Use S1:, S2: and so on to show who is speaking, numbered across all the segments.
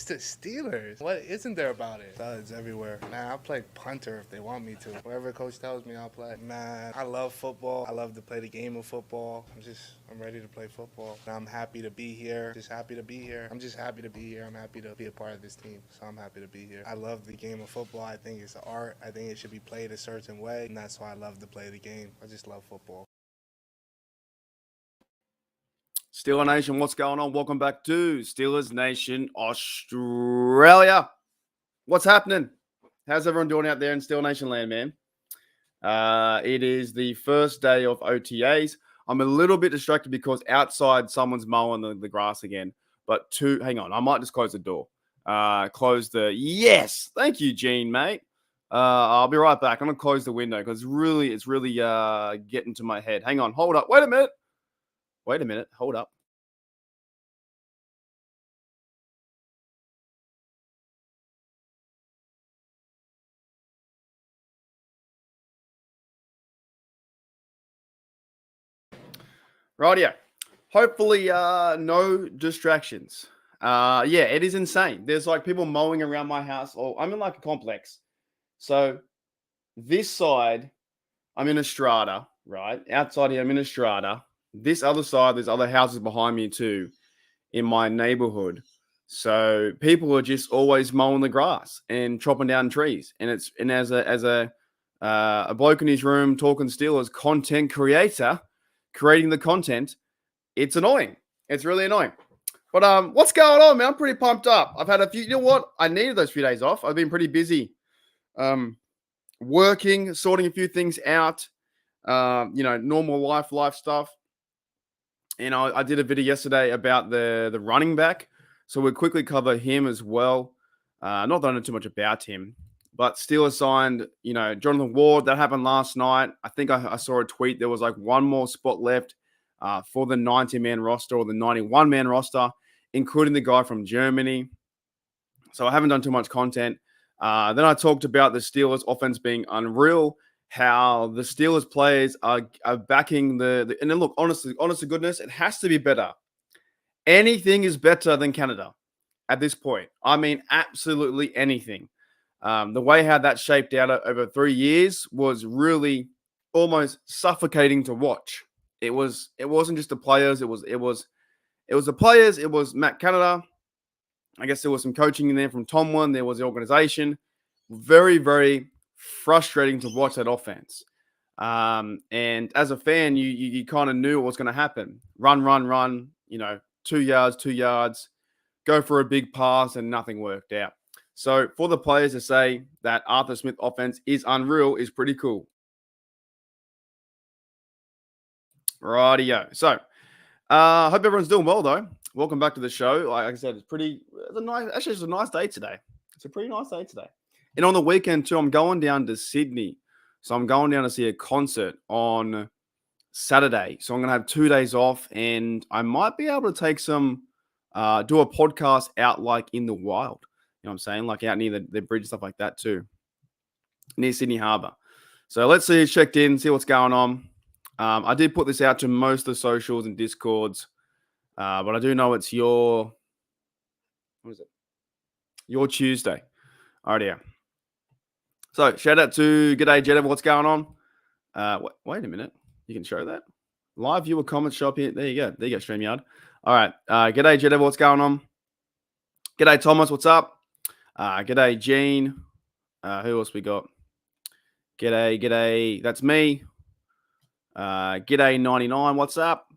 S1: the Steelers. What isn't there about it? Studs everywhere. Man, I'll play punter if they want me to. Whatever coach tells me, I'll play. Man, I love football. I love to play the game of football. I'm ready to play football. And I'm happy to be here. Just happy to be here. I'm just happy to be here. I'm happy to be a part of this team. So I'm happy to be here. I love the game of football. I think it's an art. I think it should be played a certain way. And that's why I love to play the game. I just love football.
S2: Steeler Nation, what's going on? Welcome back to Steelers Nation Australia. What's happening? How's everyone doing out there in Steeler Nation land, man? It is the first day of OTAs. I'm a little bit distracted because outside someone's mowing the grass again. But hang on, I might just close the door. Yes, thank you, Gene, mate. I'll be right back. I'm gonna close the window because it's really getting to my head. Hang on, hold up, wait a minute, hold up. Rightio. Hopefully, no distractions. Yeah, it is insane. There's like people mowing around my house. I'm in like a complex. So this side, I'm in a strata, right? Outside here, I'm in a strata. This other side, there's other houses behind me too in my neighborhood. So people are just always mowing the grass and chopping down trees. And as a bloke in his room talking Steelers content creator, creating the content, it's annoying. It's really annoying. But what's going on, man? I'm pretty pumped up. I've had a few. You know what? I needed those few days off. I've been pretty busy, working, sorting a few things out. Normal life stuff. And I did a video yesterday about the running back, so we'll quickly cover him as well. Not that I know too much about him, but Steelers signed, Jonathan Ward. That happened last night. I think I saw a tweet. There was like one more spot left for the 90-man roster or the 91-man roster, including the guy from Germany. So I haven't done too much content. Then I talked about the Steelers offense being unreal, how the Steelers players are backing and then look, honest to goodness, it has to be better. Anything is better than Canada at this point. I mean, absolutely anything. The way how that shaped out over 3 years was really almost suffocating to watch. It wasn't just the players. It was the players. It was Matt Canada. I guess there was some coaching in there from Tomlin. There was the organization. Very, very frustrating to watch that offense. And as a fan, you kind of knew what was going to happen. Run. 2 yards. Go for a big pass, and nothing worked out. So for the players to say that Arthur Smith offense is unreal is pretty cool. Rightio. So hope everyone's doing well, though. Welcome back to the show. Like I said, it's a nice day today. It's a pretty nice day today. And on the weekend, too, I'm going down to Sydney. So I'm going down to see a concert on Saturday. So I'm going to have 2 days off, and I might be able to take some, do a podcast out like in the wild. You know what I'm saying? Like out near the bridge, stuff like that too. Near Sydney Harbour. So let's see, checked in, see what's going on. I did put this out to most of the socials and Discords. But I do know it's your Tuesday. All right, yeah. So shout out to G'day Jeddah. What's going on? Wait a minute. You can show that. Live viewer comment shop here. There you go. Streamyard. All right. G'day Jeddah. What's going on? G'day Thomas. What's up? G'day Gene. Who else we got? G'day. That's me. G'day 99. What's up?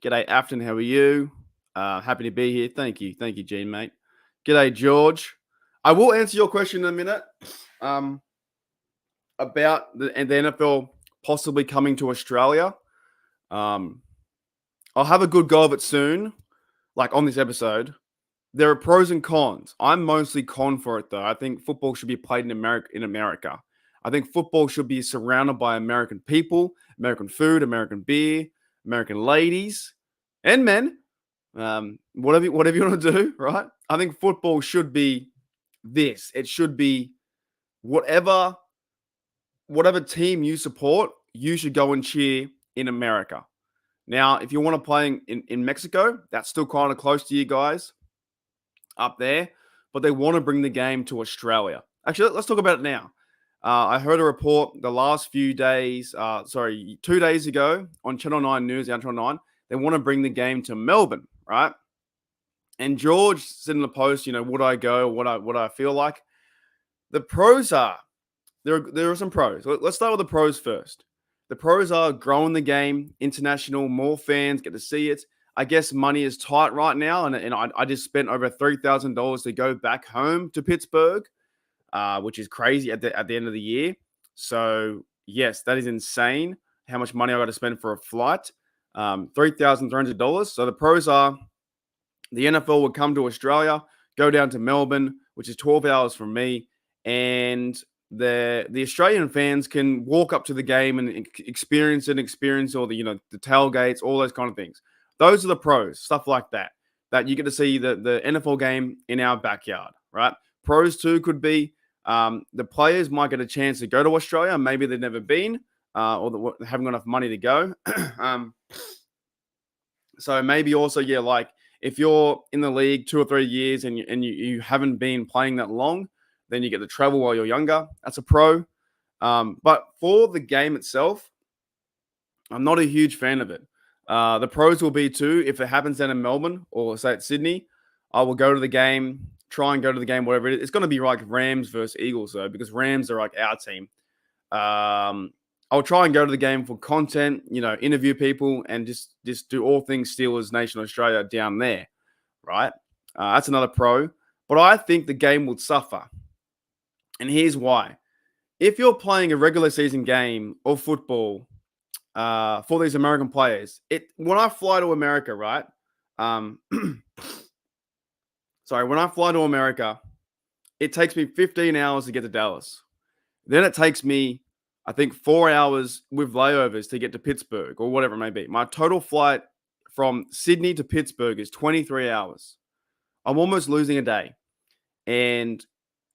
S2: G'day Afton. How are you? Happy to be here. Thank you, Gene, mate. G'day George. I will answer your question in a minute about the NFL possibly coming to Australia. I'll have a good go of it soon, like on this episode. There are pros and cons. I'm mostly con for it, though. I think football should be played in America. I think football should be surrounded by American people, American food, American beer, American ladies and men. Whatever you want to do, right? I think football should be this. It should be whatever team you support, you should go and cheer in America. Now, if you want to play in Mexico, that's still kind of close to you guys up there. but they want to bring the game to Australia. Actually, let's talk about it now. I heard a report the last few days, 2 days ago on Channel 9 News, Channel 9, they want to bring the game to Melbourne, right? And George said in the post, would I go? What I feel like? The pros are, there are some pros. Let's start with the pros first. The pros are growing the game, international, more fans get to see it. I guess money is tight right now, and I just spent over $3,000 to go back home to Pittsburgh, which is crazy at the end of the year. So yes, that is insane. How much money I got to spend for a flight? $3,300. So the pros are the NFL would come to Australia, go down to Melbourne, which is 12 hours from me, and the Australian fans can walk up to the game and experience all the the tailgates, all those kind of things. Those are the pros, stuff like that you get to see the NFL game in our backyard, right? Pros too could be the players might get a chance to go to Australia. Maybe they've never been or they haven't got enough money to go. So maybe also, like if you're in the league 2 or 3 years and you haven't been playing that long, then you get to travel while you're younger. That's a pro. But for the game itself, I'm not a huge fan of it. The pros will be too, if it happens down in Melbourne or say at Sydney, I will go to the game, try and go to the game, whatever it is. It's going to be like Rams versus Eagles though, because Rams are like our team. I'll try and go to the game for content, interview people and just do all things Steelers Nation Australia down there, right? That's another pro. But I think the game would suffer. And here's why. If you're playing a regular season game of football for these American players, when I fly to America, right? When I fly to America, it takes me 15 hours to get to Dallas. Then it takes me, I think, 4 hours with layovers to get to Pittsburgh or whatever it may be. My total flight from Sydney to Pittsburgh is 23 hours. I'm almost losing a day. And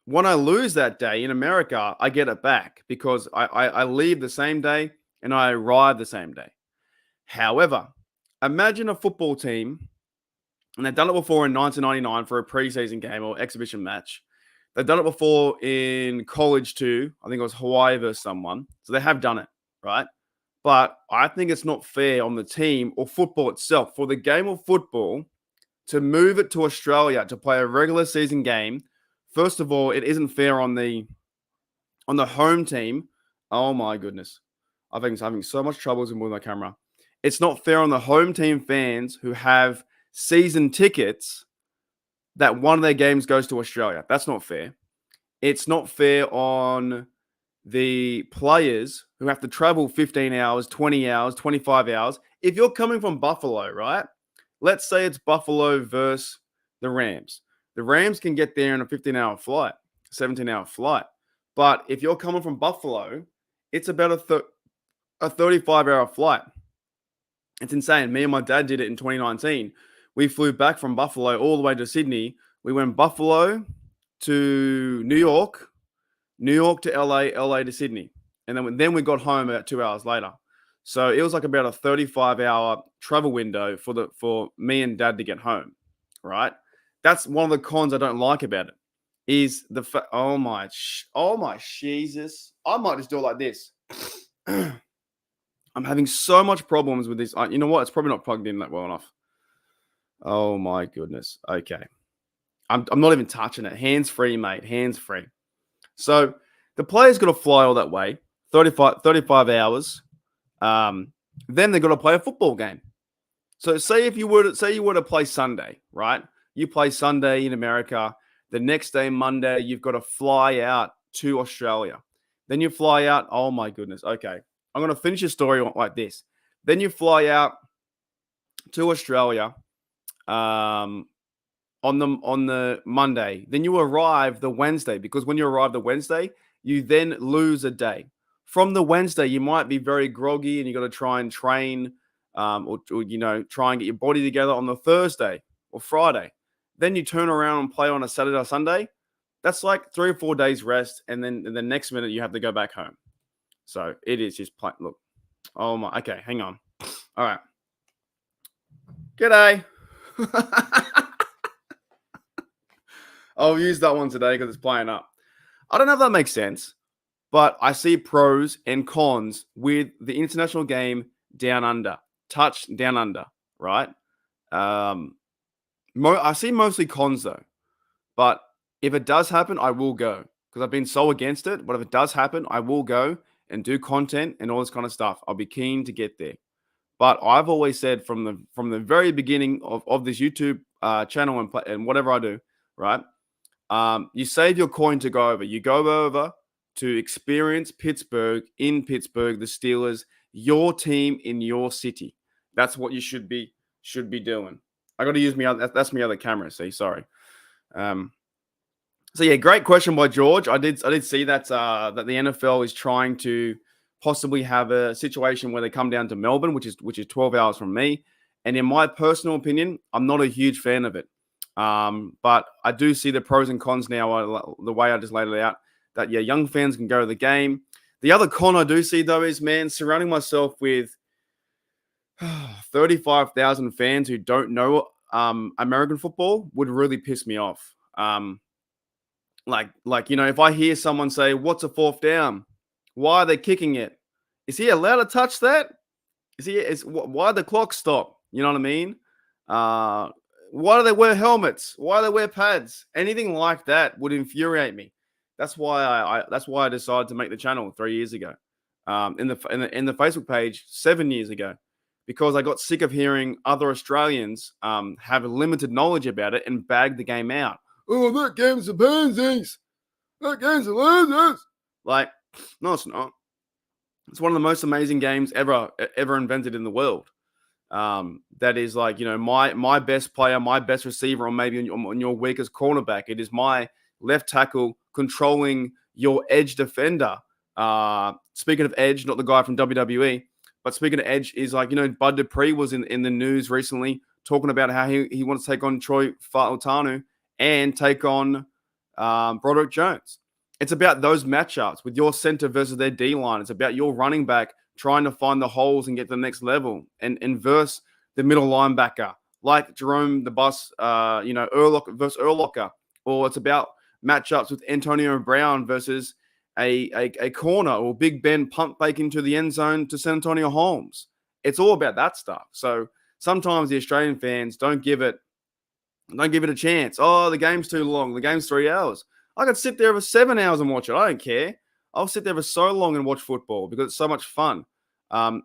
S2: when I lose that day in America, I get it back because I leave the same day and I arrive the same day. However, imagine a football team, and they've done it before in 1999 for a preseason game or exhibition match. They've done it before in college too. I think it was Hawaii versus someone. So they have done it, right? But I think it's not fair on the team or football itself for the game of football to move it to Australia to play a regular season game. First of all, it isn't fair on the home team. Oh my goodness. I think I'm having so much trouble with my camera. It's not fair on the home team fans who have season tickets that one of their games goes to Australia. That's not fair. It's not fair on the players who have to travel 15 hours, 20 hours, 25 hours. If you're coming from Buffalo, right? Let's say it's Buffalo versus the Rams. The Rams can get there in a 15-hour flight, 17-hour flight. But if you're coming from Buffalo, it's about a 35-hour flight. It's insane. Me and my dad did it in 2019. We flew back from Buffalo all the way to Sydney. We went Buffalo to New York to LA, LA to Sydney. And then we got home about 2 hours later. So it was like about a 35-hour travel window for me and dad to get home, right? That's one of the cons I don't like about it. Is the oh my Jesus! I might just do it like this. I'm having so much problems with this. You know what? It's probably not plugged in that well enough. Oh my goodness. Okay, I'm not even touching it. Hands free, mate. Hands free. So the player's got to fly all that way, 35 hours. Then they've got to play a football game. So say you were to play Sunday, right? You play Sunday in America. The next day, Monday, you've got to fly out to Australia. Then you fly out. Oh, my goodness. Okay. I'm going to finish the story like this. Then you fly out to Australia on the Monday. Then you arrive the Wednesday, because when you arrive the Wednesday, you then lose a day. From the Wednesday, you might be very groggy and you got to try and train or try and get your body together on the Thursday or Friday. Then you turn around and play on a Saturday or Sunday. That's like 3 or 4 days rest. And then the next minute you have to go back home. So it is just plain. Look. Oh my. Okay. Hang on. All right. G'day. I'll use that one today because it's playing up. I don't know if that makes sense, but I see pros and cons with the international game down under, touch down under, right? I see mostly cons though, but if it does happen, I will go because I've been so against it. But if it does happen, I will go and do content and all this kind of stuff. I'll be keen to get there. But I've always said from the very beginning of this YouTube channel and whatever I do, right? You save your coin to go over. You go over to experience Pittsburgh, in Pittsburgh, the Steelers, your team in your city. That's what you should be doing. I got to use that's my other camera. See, sorry. So yeah, great question by George. I did see that that the NFL is trying to possibly have a situation where they come down to Melbourne, which is 12 hours from me. And in my personal opinion, I'm not a huge fan of it. But I do see the pros and cons now, the way I just laid it out, that yeah, young fans can go to the game. The other con I do see though is, man, surrounding myself with 35,000 fans who don't know American football would really piss me off. Like you know, if I hear someone say, "What's a fourth down? Why are they kicking it? Is he allowed to touch that? Why the clock stop? You know what I mean? Why do they wear helmets? Why do they wear pads? Anything like that would infuriate me. That's why I decided to make the channel 3 years ago. In the Facebook page 7 years ago, because I got sick of hearing other Australians have limited knowledge about it and bag the game out. Oh, that game's a pansies. That game's a losers. Like, no, it's not. It's one of the most amazing games ever invented in the world. That is like, you know, my best player, my best receiver, or maybe on your weakest cornerback. It is my left tackle controlling your edge defender. Speaking of edge, not the guy from WWE, but speaking of edge is like, you know, Bud Dupree was in the news recently talking about how he wants to take on Troy Fautanu and take on Broderick Jones. It's about those matchups with your center versus their D-line. It's about your running back trying to find the holes and get to the next level and verse the middle linebacker, like Jerome the Bus, Urlacher versus Urlacher. Or it's about matchups with Antonio Brown versus a corner, or Big Ben pump fake into the end zone to San Antonio Holmes. It's all about that stuff. So sometimes the Australian fans don't give it a chance. Oh, the game's too long. The game's 3 hours. I could sit there for 7 hours and watch it. I don't care. I'll sit there for so long and watch football because it's so much fun.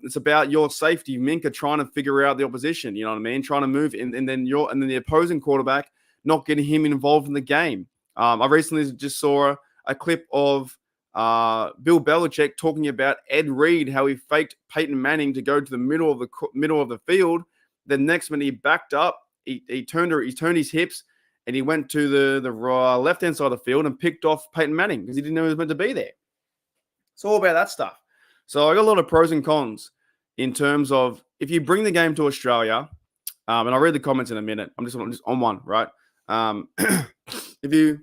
S2: It's about your safety. Minka trying to figure out the opposition. You know what I mean? Trying to move, and then the opposing quarterback not getting him involved in the game. I recently just saw a clip of Bill Belichick talking about Ed Reed, how he faked Peyton Manning to go to the middle of the field. The next minute he backed up, he turned his hips, and he went to the left-hand side of the field and picked off Peyton Manning because he didn't know he was meant to be there. It's all about that stuff. So I got a lot of pros and cons in terms of if you bring the game to Australia, and I'll read the comments in a minute. I'm just on one, right? If you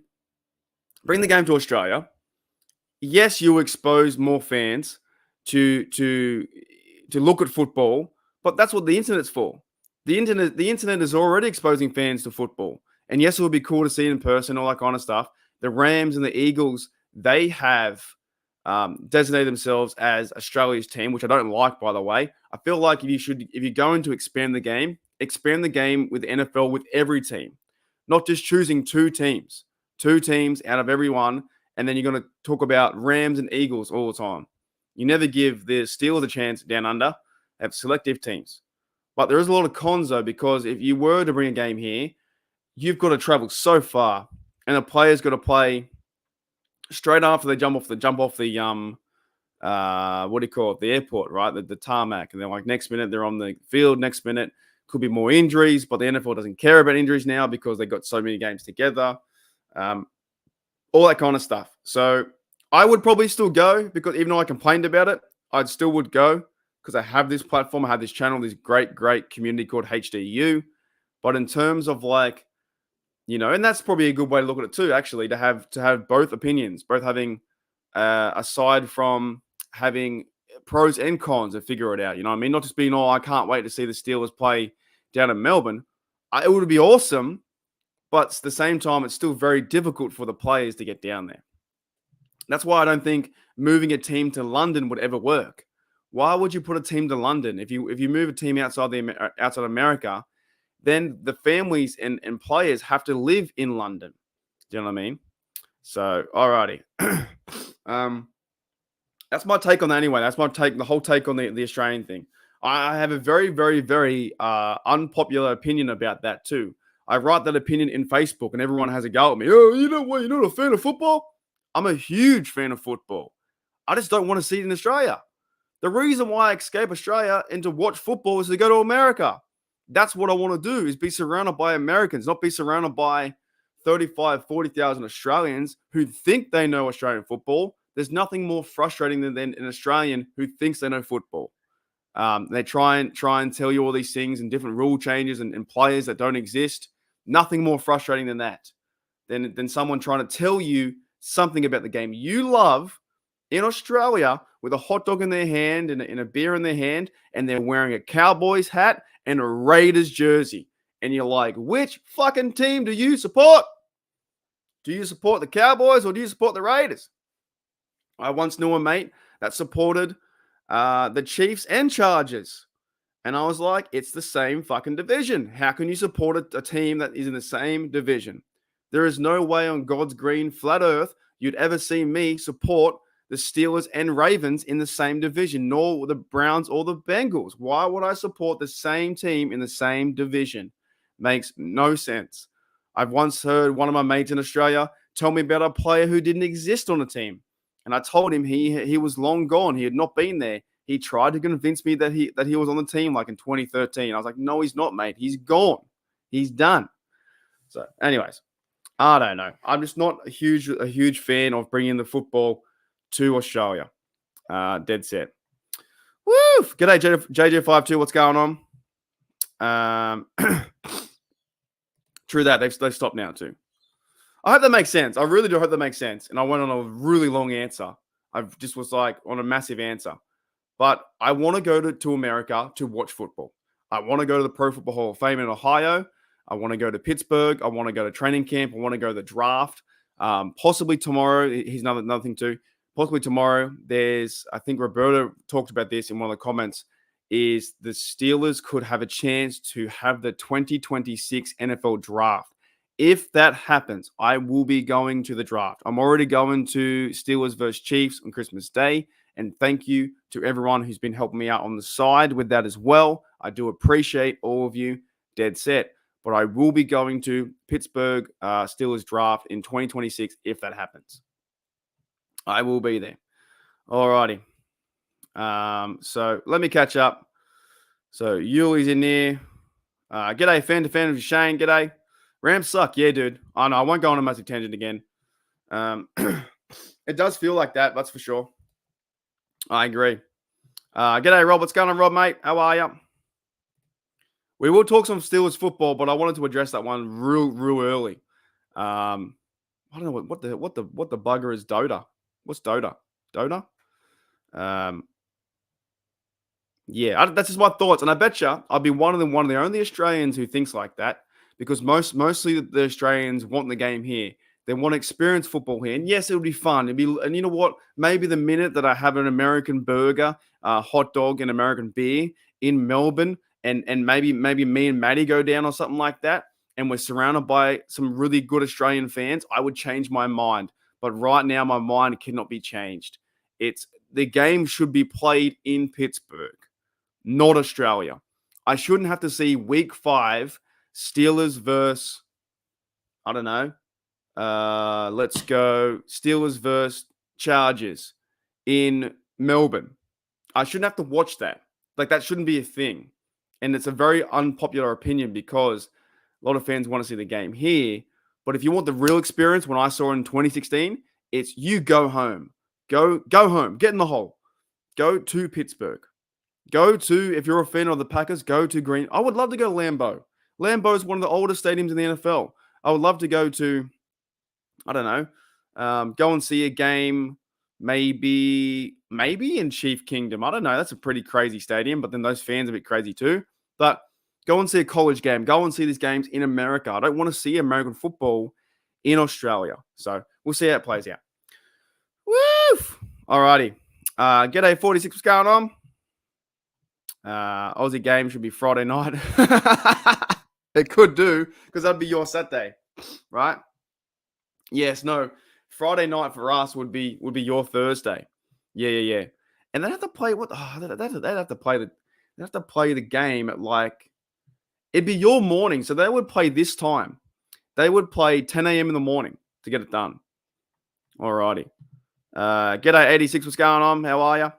S2: bring the game to Australia, yes, you expose more fans to look at football, but that's what the internet's for. The internet is already exposing fans to football. And yes, it would be cool to see it in person, all that kind of stuff. The Rams and the Eagles, they have designated themselves as Australia's team, which I don't like, by the way. I feel like if you're going to expand the game with the NFL with every team, not just choosing two teams out of everyone, and then you're going to talk about Rams and Eagles all the time. You never give the Steelers a chance down under. Have selective teams. But there is a lot of cons, though, because if you were to bring a game here, you've got to travel so far, and the players got to play straight after they jump off the the airport, right? The tarmac, and they're like, next minute they're on the field. Next minute could be more injuries, but the NFL doesn't care about injuries now because they got so many games together, all that kind of stuff. So I would probably still go because even though I complained about it, I still would go because I have this platform, I have this channel, this great community called HDU. But in terms of like, you know, and that's probably a good way to look at it too, actually, to have both opinions, both having, aside from having pros and cons and figure it out. You know what I mean? Not just being, I can't wait to see the Steelers play down in Melbourne. It would be awesome, But at the same time, it's still very difficult for the players to get down there. That's why I don't think moving a team to London would ever work. Why would you put a team to London? If you move a team outside America, then the families and players have to live in London. Do you know what I mean? So, alrighty. That's my take on that anyway. That's my take, the whole take on the Australian thing. I have a very, very, very unpopular opinion about that too. I write that opinion in Facebook and everyone has a go at me. Oh, you know what? You're not a fan of football? I'm a huge fan of football. I just don't want to see it in Australia. The reason why I escape Australia and to watch football is to go to America. That's what I want to do, is be surrounded by Americans, not be surrounded by 35, 40,000 Australians who think they know Australian football. There's nothing more frustrating than an Australian who thinks they know football. They try and tell you all these things and different rule changes and players that don't exist. Nothing more frustrating than that. Than someone trying to tell you something about the game you love in Australia with a hot dog in their hand and a beer in their hand, and they're wearing a Cowboys hat and a Raiders jersey. And you're like, which fucking team do you support? Do you support the Cowboys or do you support the Raiders? I once knew a mate that supported the Chiefs and Chargers. And I was like, it's the same fucking division. How can you support a team that is in the same division? There is no way on God's green flat earth you'd ever see me support the Steelers and Ravens in the same division, nor the Browns or the Bengals. Why would I support the same team in the same division? Makes no sense. I've once heard one of my mates in Australia tell me about a player who didn't exist on a team. And I told him he was long gone. He had not been there. He tried to convince me that he was on the team like in 2013. I was like, no, he's not, mate. He's gone. He's done. So anyways, I don't know. I'm just not a huge fan of bringing the football to Australia. Dead set. Woo! G'day, JJ52. What's going on? True that. They've stopped now too. I hope that makes sense. I really do hope that makes sense. And I went on a really long answer. I just was like on a massive answer. But I want to go to America to watch football. I want to go to the Pro Football Hall of Fame in Ohio. I want to go to Pittsburgh. I want to go to training camp. I want to go to the draft. Possibly tomorrow. Here's another thing too. Possibly tomorrow. I think Roberto talked about this in one of the comments, is the Steelers could have a chance to have the 2026 NFL draft. If that happens, I will be going to the draft. I'm already going to Steelers versus Chiefs on Christmas Day. And thank you to everyone who's been helping me out on the side with that as well. I do appreciate all of you. Dead set. But I will be going to Pittsburgh Steelers draft in 2026 if that happens. I will be there. Alrighty. So let me catch up. So Yuli's in there. G'day, fan of Shane. G'day. Rams suck. Yeah, dude. I know. I won't go on a massive tangent again. It does feel like that. That's for sure. I agree. G'day, Rob. What's going on, Rob, mate? How are you? We will talk some Steelers football, but I wanted to address that one real early. I don't know what the bugger is. Dota. What's Dota? Dota? Yeah, that's just my thoughts, and I bet you I'll be one of the only Australians who thinks like that, because mostly the Australians want the game here. They want to experience football here, and yes, it'll be fun. And you know what? Maybe the minute that I have an American burger, hot dog, and American beer in Melbourne, and maybe me and Maddie go down or something like that, and we're surrounded by some really good Australian fans, I would change my mind. But right now, my mind cannot be changed. The game should be played in Pittsburgh, not Australia. I shouldn't have to see week 5 Steelers versus, I don't know, let's go Steelers versus Chargers in Melbourne. I shouldn't have to watch that. Like, that shouldn't be a thing. And it's a very unpopular opinion because a lot of fans want to see the game here. But if you want the real experience, when I saw in 2016, it's you go home. Go home. Get in the hole. Go to Pittsburgh. Go to, if you're a fan of the Packers, go to Green. I would love to go to Lambeau. Lambeau is one of the oldest stadiums in the NFL. I would love to go to, I don't know, go and see a game maybe in Chief Kingdom. I don't know. That's a pretty crazy stadium, but then those fans are a bit crazy too. But Go and see a college game. Go and see these games in America. I don't want to see American football in Australia. So we'll see how it plays out. Woo! Alrighty. G'day 46. What's going on? Aussie game should be Friday night. It could do, because that'd be your Saturday, right? Yes, no. Friday night for us would be your Thursday. Yeah. And they have to play what? Oh, they have to play the game at like, it'd be your morning. So they would play this time. They would play 10 a.m. in the morning to get it done. Alrighty. G'day 86. What's going on? How are you?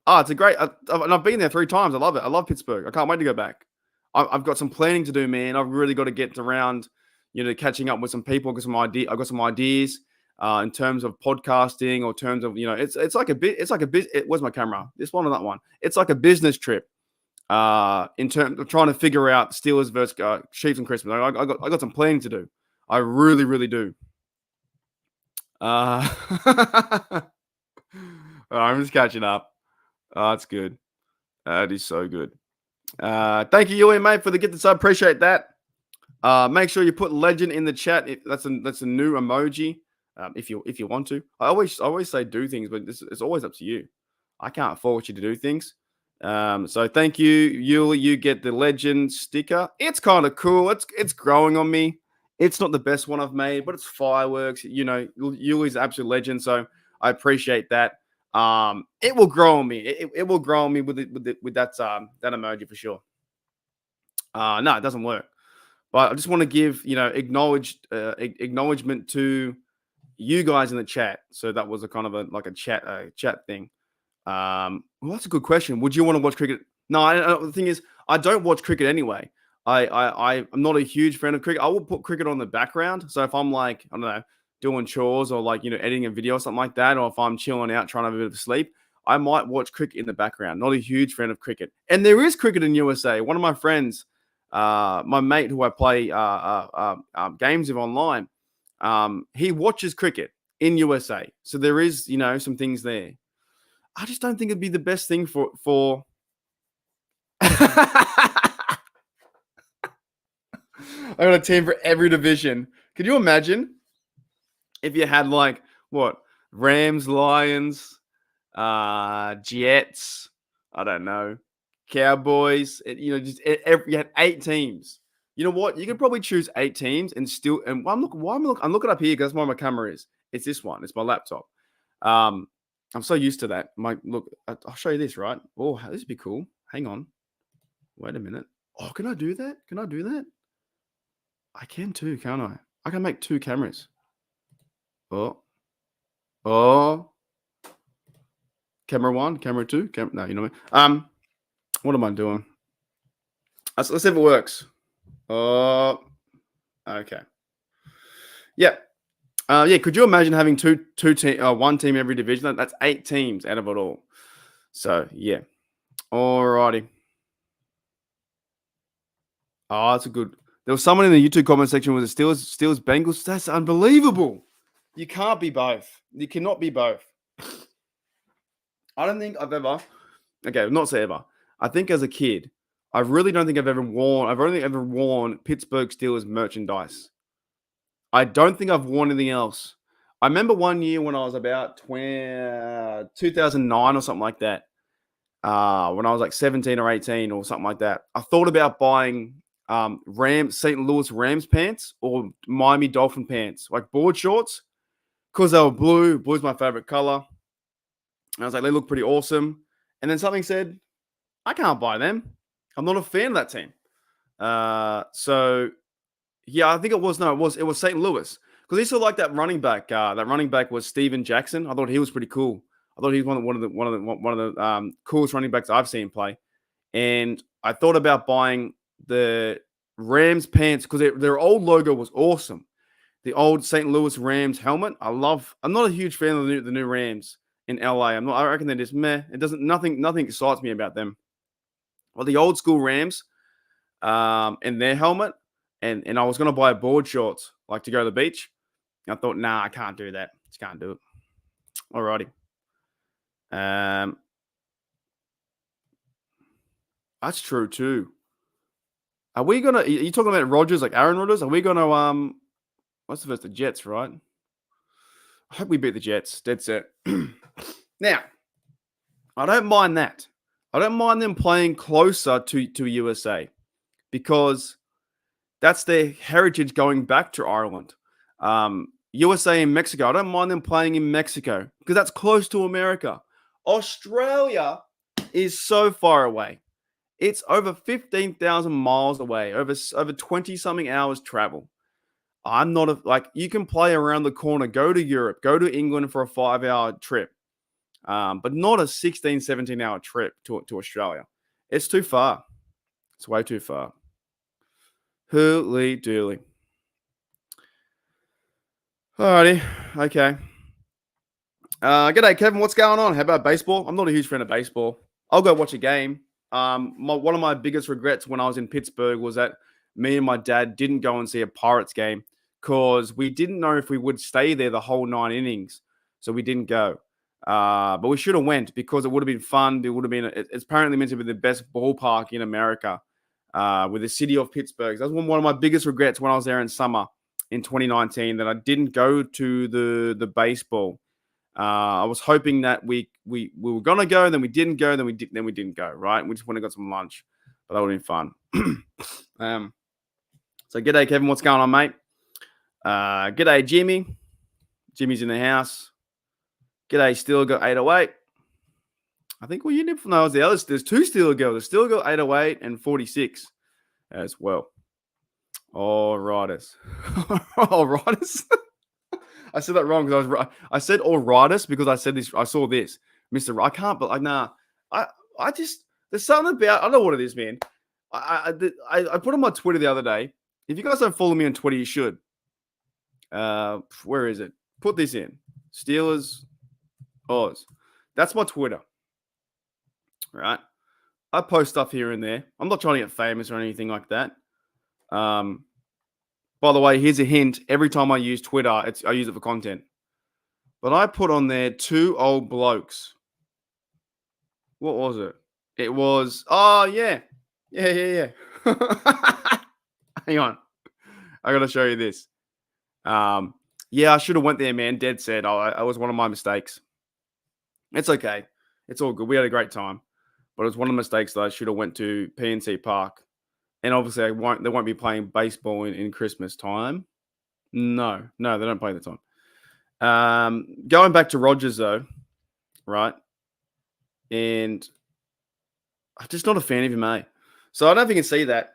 S2: It's a great, and I've been there 3 times. I love it. I love Pittsburgh. I can't wait to go back. I've got some planning to do, man. I've really got to get around, catching up with some people. I've got some ideas in terms of podcasting, or terms of, it's like a bit. Where's my camera? This one or that one? It's like a business trip. In terms of trying to figure out Steelers versus Chiefs and Christmas. I got some planning to do. I really, really do. I'm just catching up. Oh, that's good. That is so good. Thank you, Yui, mate, for the gift sub. Appreciate that. Make sure you put legend in the chat. That's a new emoji. If you want to. I always say do things, but it's always up to you. I can't force you to do things. So thank you, Yuli. You get the legend sticker. It's kind of cool. It's growing on me. It's not the best one I've made, but it's fireworks. Yuli's an absolute legend, so I appreciate that. It will grow on me. It will grow on me with that emoji for sure. No, it doesn't work. But I just want to give acknowledgement to you guys in the chat. So that was a kind of a chat thing. Well, that's a good question. Would you want to watch cricket? No, the thing is, I don't watch cricket anyway. I'm not a huge fan of cricket. I will put cricket on the background. So if I'm like, I don't know, doing chores or like, editing a video or something like that, or if I'm chilling out trying to have a bit of sleep, I might watch cricket in the background. Not a huge fan of cricket. And there is cricket in USA. One of my friends, my mate who I play games with online, he watches cricket in USA. So there is, some things there. I just don't think it'd be the best thing for... I got a team for every division. Could you imagine if you had like Rams, Lions, Jets, I don't know, Cowboys, you had 8 teams. You know what? You could probably choose 8 teams and still. And I'm looking up here because that's where my camera is. It's this one. It's my laptop. I'm so used to that. I'll show you this, right? Oh, this would be cool. Hang on. Wait a minute. Oh, can I do that? Can I do that? I can too, can't I? I can make 2 cameras. Oh. Camera 1, camera 2. No, you know what? What am I doing? Let's see if it works. Oh, okay. Yeah. Could you imagine having one team every division? That's 8 teams out of it all. So yeah. Alrighty. Oh, that's a good. There was someone in the YouTube comment section with the Steelers Bengals. That's unbelievable. You can't be both. You cannot be both. I don't think I've ever. Okay, not say ever. I think as a kid, I really don't think I've only ever worn Pittsburgh Steelers merchandise. I don't think I've worn anything else. I remember one year when I was about 2009 or something like that. When I was like 17 or 18 or something like that. I thought about buying St. Louis Rams pants or Miami Dolphin pants, like board shorts, because they were blue. Blue's my favorite color. And I was like, they look pretty awesome. And then something said, I can't buy them. I'm not a fan of that team. So yeah, I think it was St. Louis, because he still like that running back. That running back was Steven Jackson. I thought he was pretty cool. I thought he was one of the coolest running backs I've seen play. And I thought about buying the Rams pants because their old logo was awesome. The old St. Louis Rams helmet. I'm not a huge fan of the new Rams in LA. I reckon they're just meh. Nothing excites me about them. Well, the old school Rams, and their helmet, and I was gonna buy board shorts like to go to the beach. And I thought, nah, I can't do that. Just can't do it. Alrighty. That's true too. Are we gonna? Are you talking about Rodgers, like Aaron Rodgers? Are we gonna? What's the first? The Jets, right? I hope we beat the Jets. Dead set. Now, I don't mind that. I don't mind them playing closer to USA because that's their heritage going back to Ireland. USA and Mexico. I don't mind them playing in Mexico because that's close to America. Australia is so far away. It's over 15,000 miles away, over 20 something hours travel. I'm not like you can play around the corner, go to Europe, go to England for a 5-hour trip, but not a 16, 17-hour trip to Australia. It's too far. It's way too far. Holy dooly. Alrighty. Okay. G'day, Kevin. What's going on? How about baseball? I'm not a huge fan of baseball. I'll go watch a game. One of my biggest regrets when I was in Pittsburgh was that me and my dad didn't go and see a Pirates game because we didn't know if we would stay there the whole 9 innings. So we didn't go. But we should have went because it would have been fun. It would have been. It's apparently meant to be the best ballpark in America with the city of Pittsburgh. That was one of my biggest regrets when I was there in summer in 2019 that I didn't go to the baseball. I was hoping that we were gonna go, then we didn't go, then we didn't go. Right, we just went and got some lunch, but that would have been fun. So g'day, Kevin. What's going on, mate? G'day, Jimmy. Jimmy's in the house. G'day, Steeler Girl 808. I think you did know the others. There's 2 Steeler Girls. There's Steeler Girl 808 and 46 as well. All righters. All righters. I said that wrong because I said all righters because I said this. I saw this, Mr. I can't, but like, nah. I just there's something about I don't know what it is, man. I put on my Twitter the other day. If you guys don't follow me on Twitter, you should. Where is it? Put this in. Steelers Oz. That's my Twitter. Right. I post stuff here and there. I'm not trying to get famous or anything like that. By the way, here's a hint. Every time I use Twitter, I use it for content. But I put on there 2 old blokes. What was it? It was, yeah. Hang on. I got to show you this. Yeah, I should have went there, man. Dead set. I was one of my mistakes. It's okay. It's all good. We had a great time. But it was one of the mistakes that I should have went to PNC Park. And obviously, they won't be playing baseball in Christmas time. No, they don't play the time. Going back to Rodgers, though, right? And I'm just not a fan of him, mate. So I don't know if you can see that.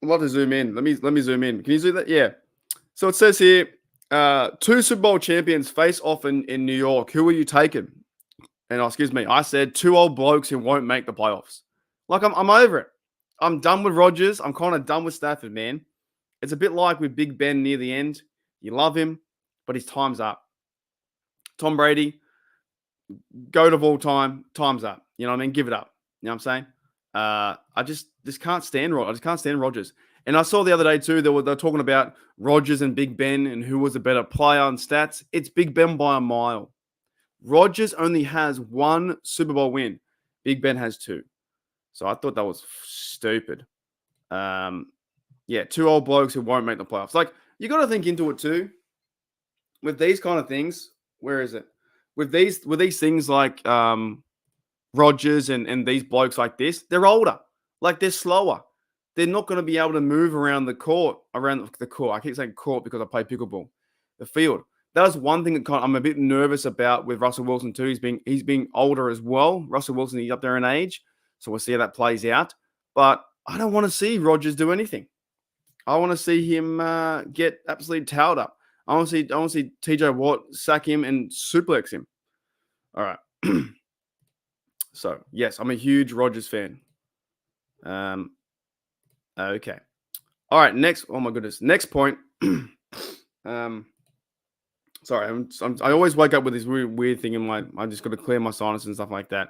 S2: I'd love to zoom in. Let me zoom in. Can you see that? Yeah. So it says here, 2 Super Bowl champions face off in New York. Who are you taking? And excuse me, I said 2 old blokes who won't make the playoffs. Like, I'm over it. I'm done with Rodgers. I'm kind of done with Stafford, man. It's a bit like with Big Ben near the end. You love him, but his time's up. Tom Brady, GOAT of all time, time's up. You know what I mean? Give it up. You know what I'm saying? I just can't stand Rodgers. I just can't stand Rodgers. And I saw the other day too, they were talking about Rodgers and Big Ben and who was a better player on stats. It's Big Ben by a mile. Rodgers only has 1 Super Bowl win. Big Ben has 2. So I thought that was stupid. Yeah, 2 old blokes who won't make the playoffs. Like, you got to think into it too. With these kind of things, where is it? With these things like Rodgers and these blokes like this, they're older. Like, they're slower. They're not going to be able to move around the court. I keep saying court because I play pickleball. The field. That was one thing that I'm a bit nervous about with Russell Wilson too. He's being older as well. Russell Wilson, he's up there in age. So we'll see how that plays out. But I don't want to see Rodgers do anything. I want to see him get absolutely towed up. I want to see TJ Watt sack him and suplex him. All right. So, yes, I'm a huge Rodgers fan. Okay. All right, next. Oh, my goodness. Next point. Sorry, I always wake up with this weird thing in my. I just got to clear my sinus and stuff like that.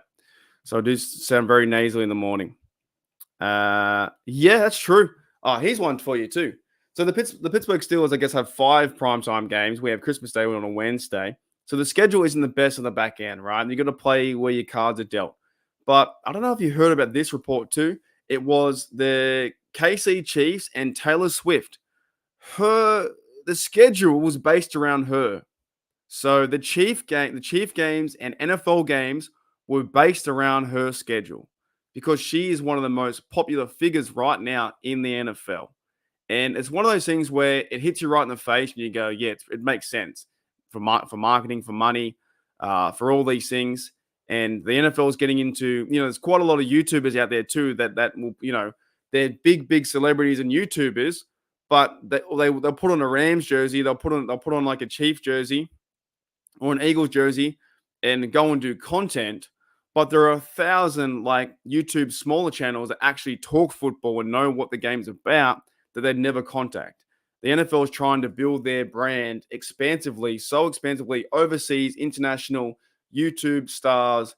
S2: So I do sound very nasally in the morning. Yeah, that's true. Oh, here's one for you too. So the Pittsburgh Steelers, I guess, have 5 primetime games. We have Christmas Day on a Wednesday. So the schedule isn't the best on the back end, right? And you got to play where your cards are dealt. But I don't know if you heard about this report too. It was the KC Chiefs and Taylor Swift. The schedule was based around her. So the Chief games and NFL games were based around her schedule because she is one of the most popular figures right now in the NFL. And it's one of those things where it hits you right in the face and you go, yeah, it makes sense for marketing, for money, for all these things. And the NFL is getting into, there's quite a lot of YouTubers out there too that will, they're big celebrities and YouTubers, but they'll put on a Rams jersey, they'll put on like a Chiefs jersey or an Eagles jersey and go and do content. But there are 1,000 like YouTube smaller channels that actually talk football and know what the game's about that they'd never contact. The NFL is trying to build their brand expansively overseas, international, YouTube stars,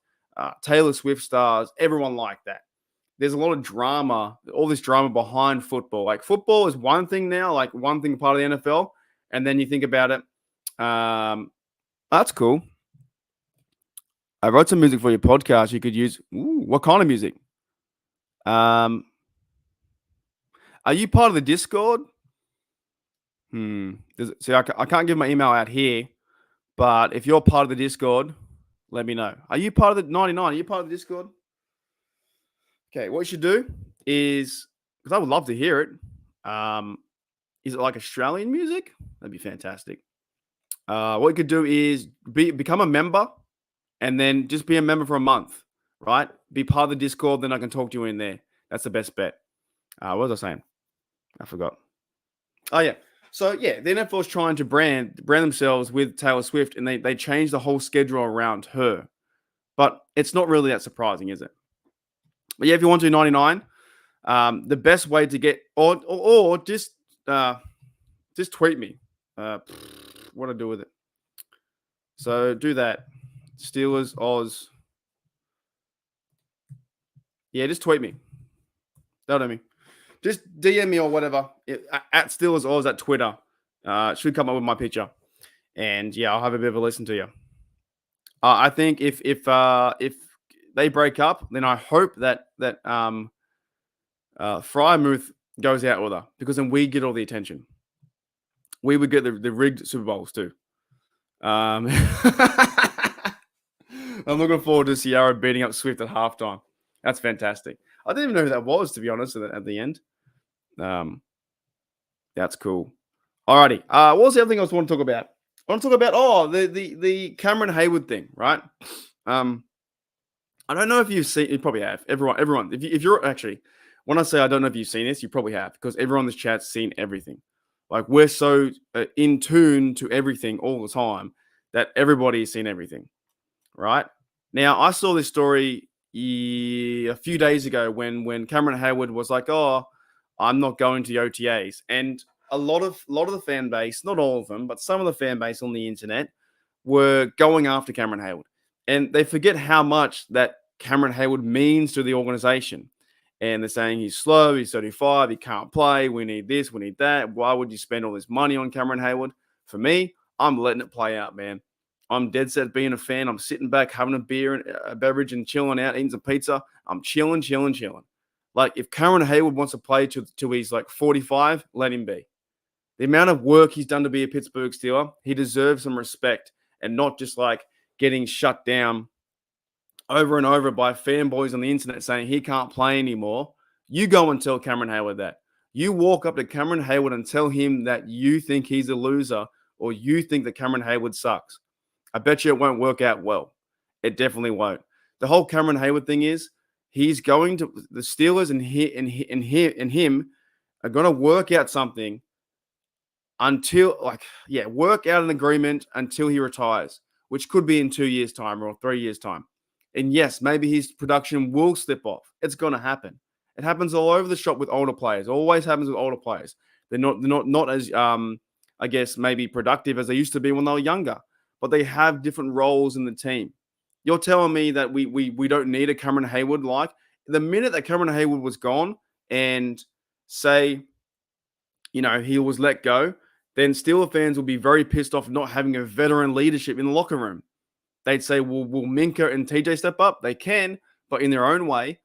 S2: Taylor Swift stars, everyone like that. There's a lot of drama, all this drama behind football. Like football is one thing now, like one thing part of the NFL. And then you think about it. That's cool. I wrote some music for your podcast. You could use, what kind of music? Are you part of the Discord? See, I can't give my email out here, but if you're part of the Discord, let me know. Are you part of the 99? Are you part of the Discord? Okay, what you should do is, because I would love to hear it. Is it like Australian music? That'd be fantastic. What you could do is become a member and then just be a member for a month, right? Be part of the Discord, then I can talk to you in there. That's the best bet. What was I saying? I forgot. Oh, yeah. So, yeah, the NFL is trying to brand themselves with Taylor Swift, and they changed the whole schedule around her. But it's not really that surprising, is it? But, yeah, if you want to do 99, the best way to get – or just tweet me. What do I do with it? So, do that. Steelers, Oz. Yeah, just tweet me. That'll do me. Just DM me or whatever at Steelers Oz at Twitter. Should come up with my picture, and yeah, I'll have a bit of a listen to you. I think if they break up, then I hope that Frymouth goes out with her because then we get all the attention. We would get the rigged Super Bowls too. I'm looking forward to Ciara beating up Swift at halftime. That's fantastic. I didn't even know who that was, to be honest, at the end. That's cool. Alrighty. What was the other thing I want to talk about? I want to talk about the Cameron Heyward thing, right? I don't know if you've seen. You probably have. Everyone. If you're actually, when I say I don't know if you've seen this, you probably have because everyone in this chat's seen everything. Like we're so in tune to everything all the time that everybody's seen everything, right? Now I saw this story a few days ago when Cameron Heyward was like, "Oh, I'm not going to the OTAs," and a lot of the fan base, not all of them, but some of the fan base on the internet were going after Cameron Heyward, and they forget how much that Cameron Heyward means to the organization. And they're saying he's slow, he's 35, he can't play, we need this, we need that. Why would you spend all this money on Cameron Heyward? For me, I'm letting it play out, man. I'm dead set being a fan. I'm sitting back, having a beer and a beverage and chilling out, eating some pizza. I'm chilling. Like, if Cameron Heyward wants to play till he's like 45, let him be. The amount of work he's done to be a Pittsburgh Steeler, he deserves some respect and not just like getting shut down over and over by fanboys on the internet saying he can't play anymore. You go and tell Cameron Heyward that. You walk up to Cameron Heyward and tell him that you think he's a loser or you think that Cameron Heyward sucks. I bet you it won't work out well. It definitely won't. The whole Cameron Heyward thing is he's going to the Steelers and him are going to work out something until work out an agreement until he retires, which could be in 2 years' time or 3 years' time. And yes, maybe his production will slip off. It's going to happen. It happens all over the shop with older players. It always happens with older players. They're not as I guess maybe productive as they used to be when they were younger, but they have different roles in the team. You're telling me that we don't need a Cameron Heyward like the minute that Cameron Heyward was gone and say, he was let go, then Steelers fans will be very pissed off not having a veteran leadership in the locker room. They'd say, will Minka and TJ step up? They can, but in their own way.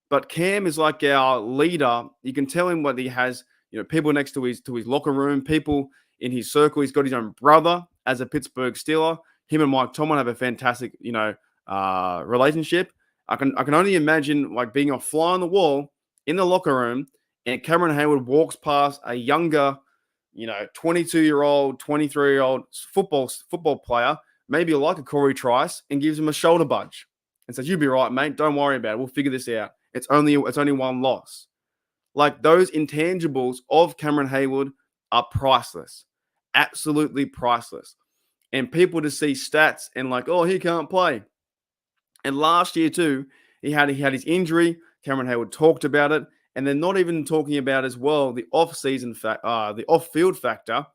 S2: But Cam is like our leader. You can tell him what he has, people next to his locker room, people in his circle. He's got his own brother as a Pittsburgh Steeler. Him and Mike Tomlin have a fantastic, relationship. I can only imagine like being a fly on the wall in the locker room, and Cameron Heyward walks past a younger, 22-year-old, 23-year-old football player, maybe like a Corey Trice, and gives him a shoulder budge and says, "You'll be right, mate. Don't worry about it. We'll figure this out. It's only one loss." Like, those intangibles of Cameron Heyward are priceless, absolutely priceless. And people to see stats and like, oh, he can't play. And last year too, he had his injury. Cameron Heyward talked about it, and they're not even talking about as well the off-field factor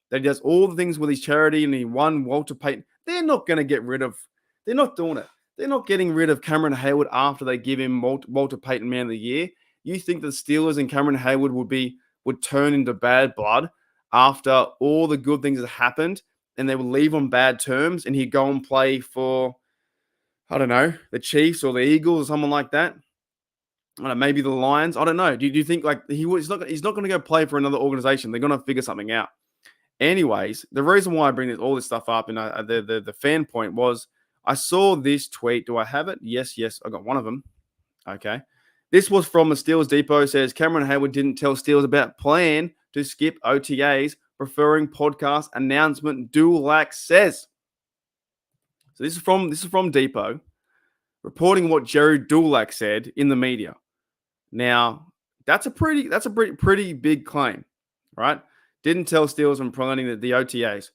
S2: that he does all the things with his charity, and he won Walter Payton. They're not going to get rid of. They're not doing it. They're not getting rid of Cameron Heyward after they give him Walter Payton Man of the Year. You think the Steelers and Cameron Heyward would turn into bad blood after all the good things that happened, and they would leave on bad terms, and he'd go and play for, I don't know, the Chiefs or the Eagles or someone like that? I don't know, maybe the Lions. I don't know. Do you think like he's not going to go play for another organization? They're going to figure something out. Anyways, the reason why I bring all this stuff up and the fan point was I saw this tweet. Do I have it? Yes. I got one of them. Okay. This was from the Steelers Depot. It says Cameron Heyward didn't tell Steelers about plan to skip OTAs, preferring podcast announcement. Dulac says. So this is from Depot, reporting what Jerry Dulac said in the media. Now, that's a pretty big claim, right? Didn't tell Steelers from planning the OTAs.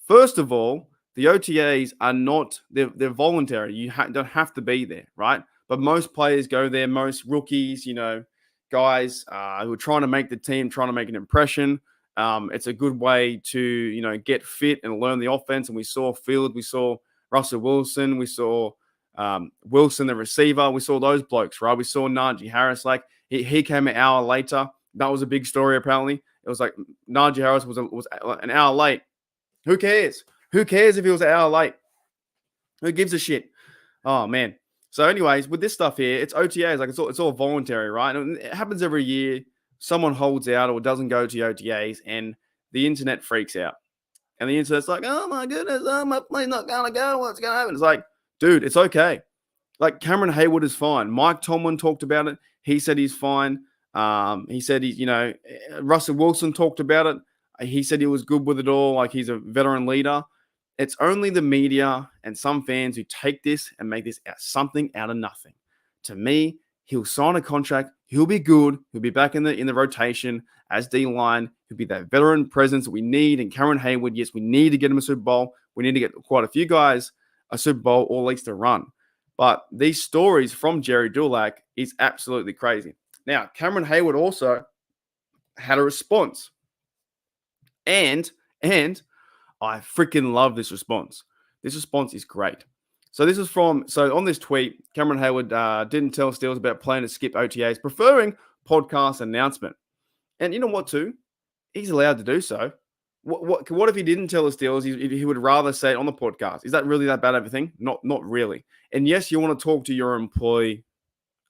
S2: First of all, the OTAs are not, they're voluntary. You don't have to be there, right? But most players go there, most rookies, guys who are trying to make the team, trying to make an impression. It's a good way to, get fit and learn the offense. And we saw Field, we saw Russell Wilson, we saw Wilson, the receiver. We saw those blokes, right? We saw Najee Harris. Like, he came an hour later. That was a big story, apparently. It was like Najee Harris was an hour late. Who cares? Who cares if he was an hour late? Who gives a shit? Oh, man. So anyways, with this stuff here, it's OTAs. Like, it's all voluntary, right? And it happens every year. Someone holds out or doesn't go to OTAs, and the internet freaks out. And the internet's like, oh, my goodness, my play's not going to go. What's going to happen? It's like, dude, it's okay. Like, Cameron Heyward is fine. Mike Tomlin talked about it. He said he's fine. He said he's, Russell Wilson talked about it. He said he was good with it all. Like, he's a veteran leader. It's only the media and some fans who take this and make this something out of nothing. To me, he'll sign a contract. He'll be good. He'll be back in the rotation as D-line. He'll be that veteran presence that we need. And Cameron Heyward, yes, we need to get him a Super Bowl. We need to get quite a few guys a Super Bowl or at least a run. But these stories from Jerry Dulac is absolutely crazy. Now, Cameron Heyward also had a response. And I freaking love this response. This response is great. So on this tweet, Cameron Heyward didn't tell Steelers about planning to skip OTAs, preferring podcast announcement. And you know what, too? He's allowed to do so. What if he didn't tell the Steelers? He would rather say it on the podcast. Is that really that bad of a thing? Not really. And yes, you want to talk to your employer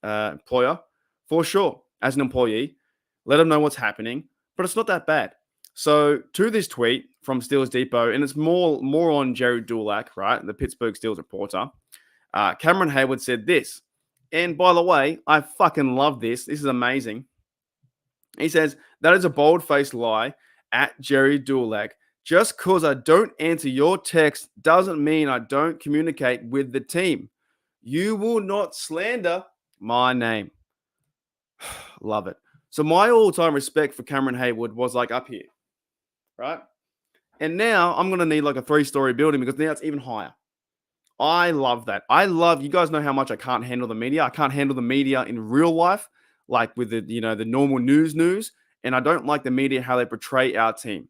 S2: for sure. As an employee, let them know what's happening. But it's not that bad. So to this tweet from Steelers Depot, and it's more on Jerry Dulac, right, the Pittsburgh Steelers reporter. Cameron Heyward said this, and by the way, I fucking love this. This is amazing. He says, that is a bold-faced lie at Jerry Dulac. Just because I don't answer your text doesn't mean I don't communicate with the team. You will not slander my name. Love it. So my all-time respect for Cameron Heyward was like up here, right? And now I'm going to need like a 3-story building because now it's even higher. I love that. You guys know how much I can't handle the media. I can't handle the media in real life, like with the normal news. And I don't like the media, how they portray our team.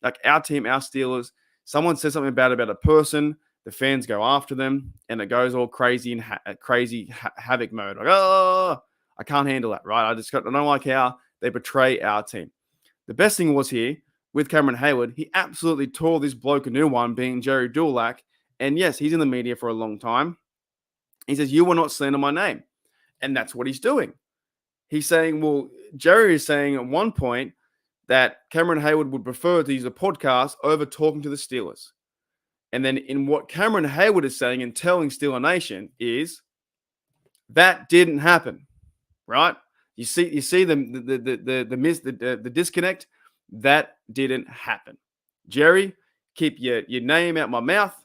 S2: Like our team, our Steelers, someone says something bad about a person, the fans go after them, and it goes all crazy in crazy havoc mode. Like, oh, I can't handle that, right? I don't like how they portray our team. The best thing was here, with Cameron Heyward, he absolutely tore this bloke a new one, being Jerry Dulac. And yes, he's in the media for a long time. He says, you will not slander my name. And that's what he's doing. He's saying, well, Jerry is saying at one point that Cameron Heyward would prefer to use a podcast over talking to the Steelers. And then in what Cameron Heyward is saying and telling Steeler Nation is that didn't happen, right? You see the disconnect. That didn't happen. Jerry, keep your name out my mouth.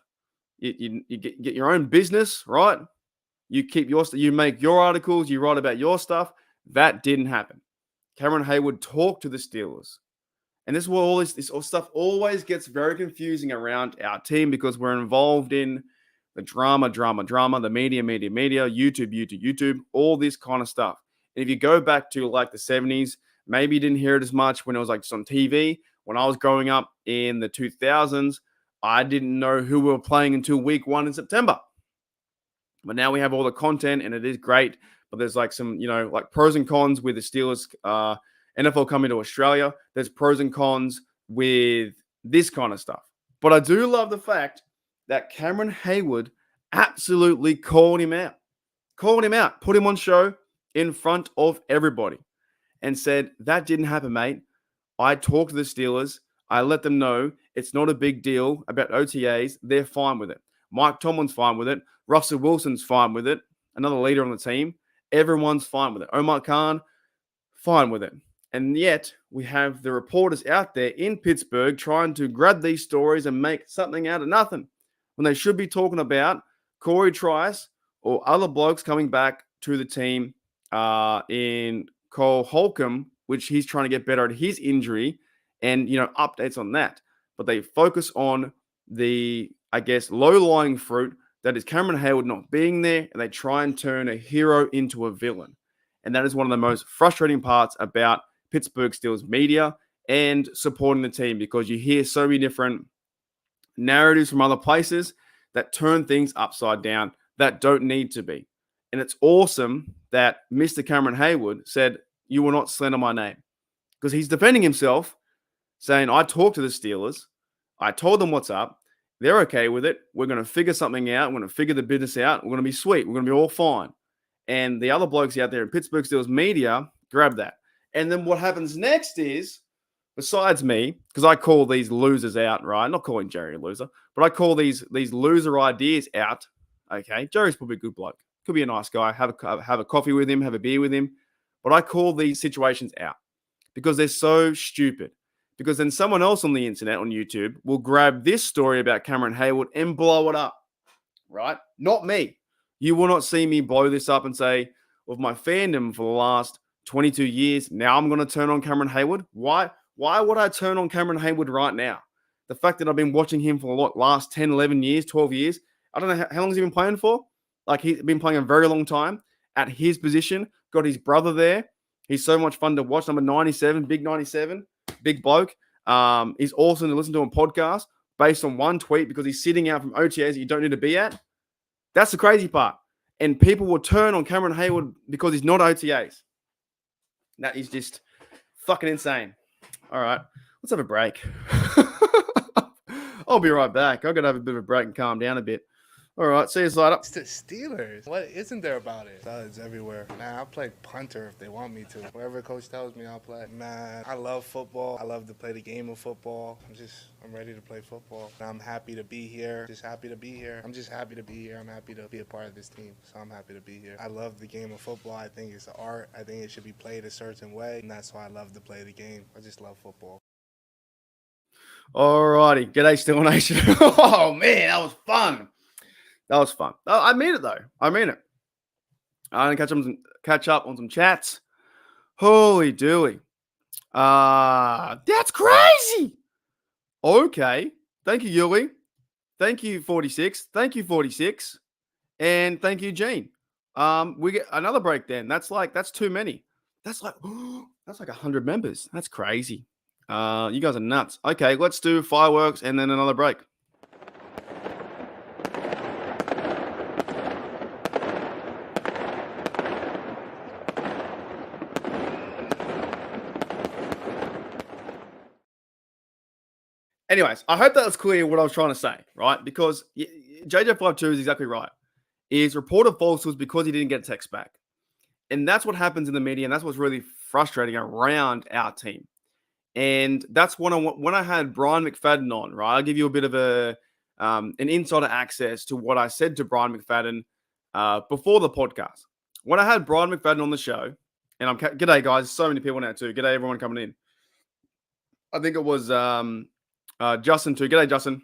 S2: You get your own business, right? You make your articles, you write about your stuff. That didn't happen. Cameron Heyward talked to the Steelers. And this is where all this stuff always gets very confusing around our team because we're involved in the drama, the media, YouTube, all this kind of stuff. And if you go back to like the 70s, maybe you didn't hear it as much when it was like just on TV. When I was growing up in the 2000s, I didn't know who we were playing until week 1 in September. But now we have all the content and it is great. But there's like some, like pros and cons with the Steelers NFL coming to Australia. There's pros and cons with this kind of stuff. But I do love the fact that Cameron Heyward absolutely called him out, put him on show in front of everybody and said, that didn't happen, mate. I talked to the Steelers. I let them know it's not a big deal about OTAs. They're fine with it. Mike Tomlin's fine with it. Russell Wilson's fine with it. Another leader on the team. Everyone's fine with it. Omar Khan, fine with it. And yet we have the reporters out there in Pittsburgh trying to grab these stories and make something out of nothing when they should be talking about Corey Trice or other blokes coming back to the team in Cole Holcomb, which he's trying to get better at his injury and, updates on that. But they focus on the, low-lying fruit that is Cameron Heyward not being there, and they try and turn a hero into a villain. And that is one of the most frustrating parts about Pittsburgh Steelers media and supporting the team because you hear so many different narratives from other places that turn things upside down that don't need to be. And it's awesome that Mr. Cameron Heyward said, you will not slander my name. Because he's defending himself, saying, I talked to the Steelers. I told them what's up. They're okay with it. We're going to figure something out. We're going to figure the business out. We're going to be sweet. We're going to be all fine. And the other blokes out there in Pittsburgh Steelers media grab that. And then what happens next is, besides me, because I call these losers out, right? I'm not calling Jerry a loser, but I call these loser ideas out. Okay, Jerry's probably a good bloke. Could be a nice guy. Have a coffee with him, have a beer with him. But I call these situations out because they're so stupid. Because then someone else on the internet, on YouTube, will grab this story about Cameron Heyward and blow it up, right? Not me. You will not see me blow this up and say, with my fandom for the last 22 years, now I'm going to turn on Cameron Heyward. Why would I turn on Cameron Heyward right now? The fact that I've been watching him for the last 10, 11 years, 12 years. I don't know how long has he been playing for? Like, he's been playing a very long time at his position. Got his brother there. He's so much fun to watch. Number 97, big bloke. He's awesome to listen to on podcast based on one tweet because he's sitting out from OTAs that you don't need to be at. That's the crazy part. And people will turn on Cameron Heyward because he's not OTAs. That is just fucking insane. All right, let's have a break. I'll be right back. I've got to have a bit of a break and calm down a bit. All right, see you later.
S1: It's the Steelers. What isn't there about it? It's everywhere. Man, I'll play punter if they want me to. Whatever coach tells me, I'll play. Man, I love football. I love to play the game of football. I'm ready to play football. I'm happy to be here. Just happy to be here. I'm just happy to be here. I'm happy to be a part of this team. So I'm happy to be here. I love the game of football. I think it's art. I think it should be played a certain way. And that's why I love to play the game. I just love football.
S2: All righty. G'day, Steeler Nation. Oh, man, that was fun. That was fun. I mean it, though. I mean it. I'm going to catch up on some chats. Holy dooly. That's crazy. Okay. Thank you, Yuli. Thank you, 46. Thank you, 46. And thank you, Gene. We get another break then. That's too many. That's like 100 members. That's crazy. You guys are nuts. Okay, let's do fireworks and then another break. Anyways, I hope that was clear what I was trying to say, right? Because JJ52 is exactly right. Is reported falsehoods because he didn't get a text back. And that's what happens in the media, and that's what's really frustrating around our team. And that's when I had Brian McFadden on, right? I'll give you a bit of an insider access to what I said to Brian McFadden before the podcast. When I had Brian McFadden on the show, and g'day guys, so many people now too. G'day everyone coming in. I think it was Justin too. G'day Justin.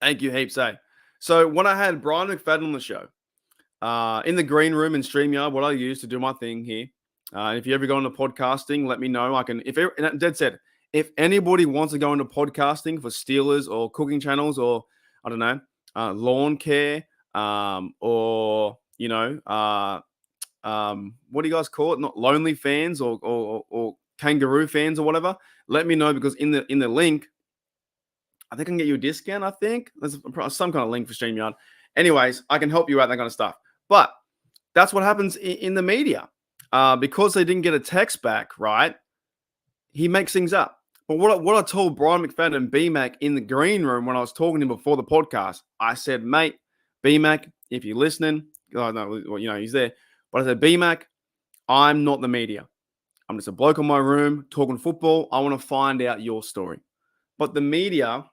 S2: Thank you heaps, eh? So when I had Brian McFadden on the show, in the green room in StreamYard, what I use to do my thing here. If you ever go into podcasting, let me know. I can. And Dead said, if anybody wants to go into podcasting for Steelers or cooking channels or I don't know, lawn care, or what do you guys call it? Not lonely fans or kangaroo fans or whatever. Let me know because in the link, I think I can get you a discount. I think there's some kind of link for StreamYard. Anyways, I can help you out, that kind of stuff. But that's what happens in the media. Because they didn't get a text back, right? He makes things up. But what I told Brian McFadden and BMAC in the green room when I was talking to him before the podcast, I said, mate, BMAC, if you're listening, oh, no, he's there. But I said, BMAC, I'm not the media. I'm just a bloke in my room talking football. I want to find out your story. But the media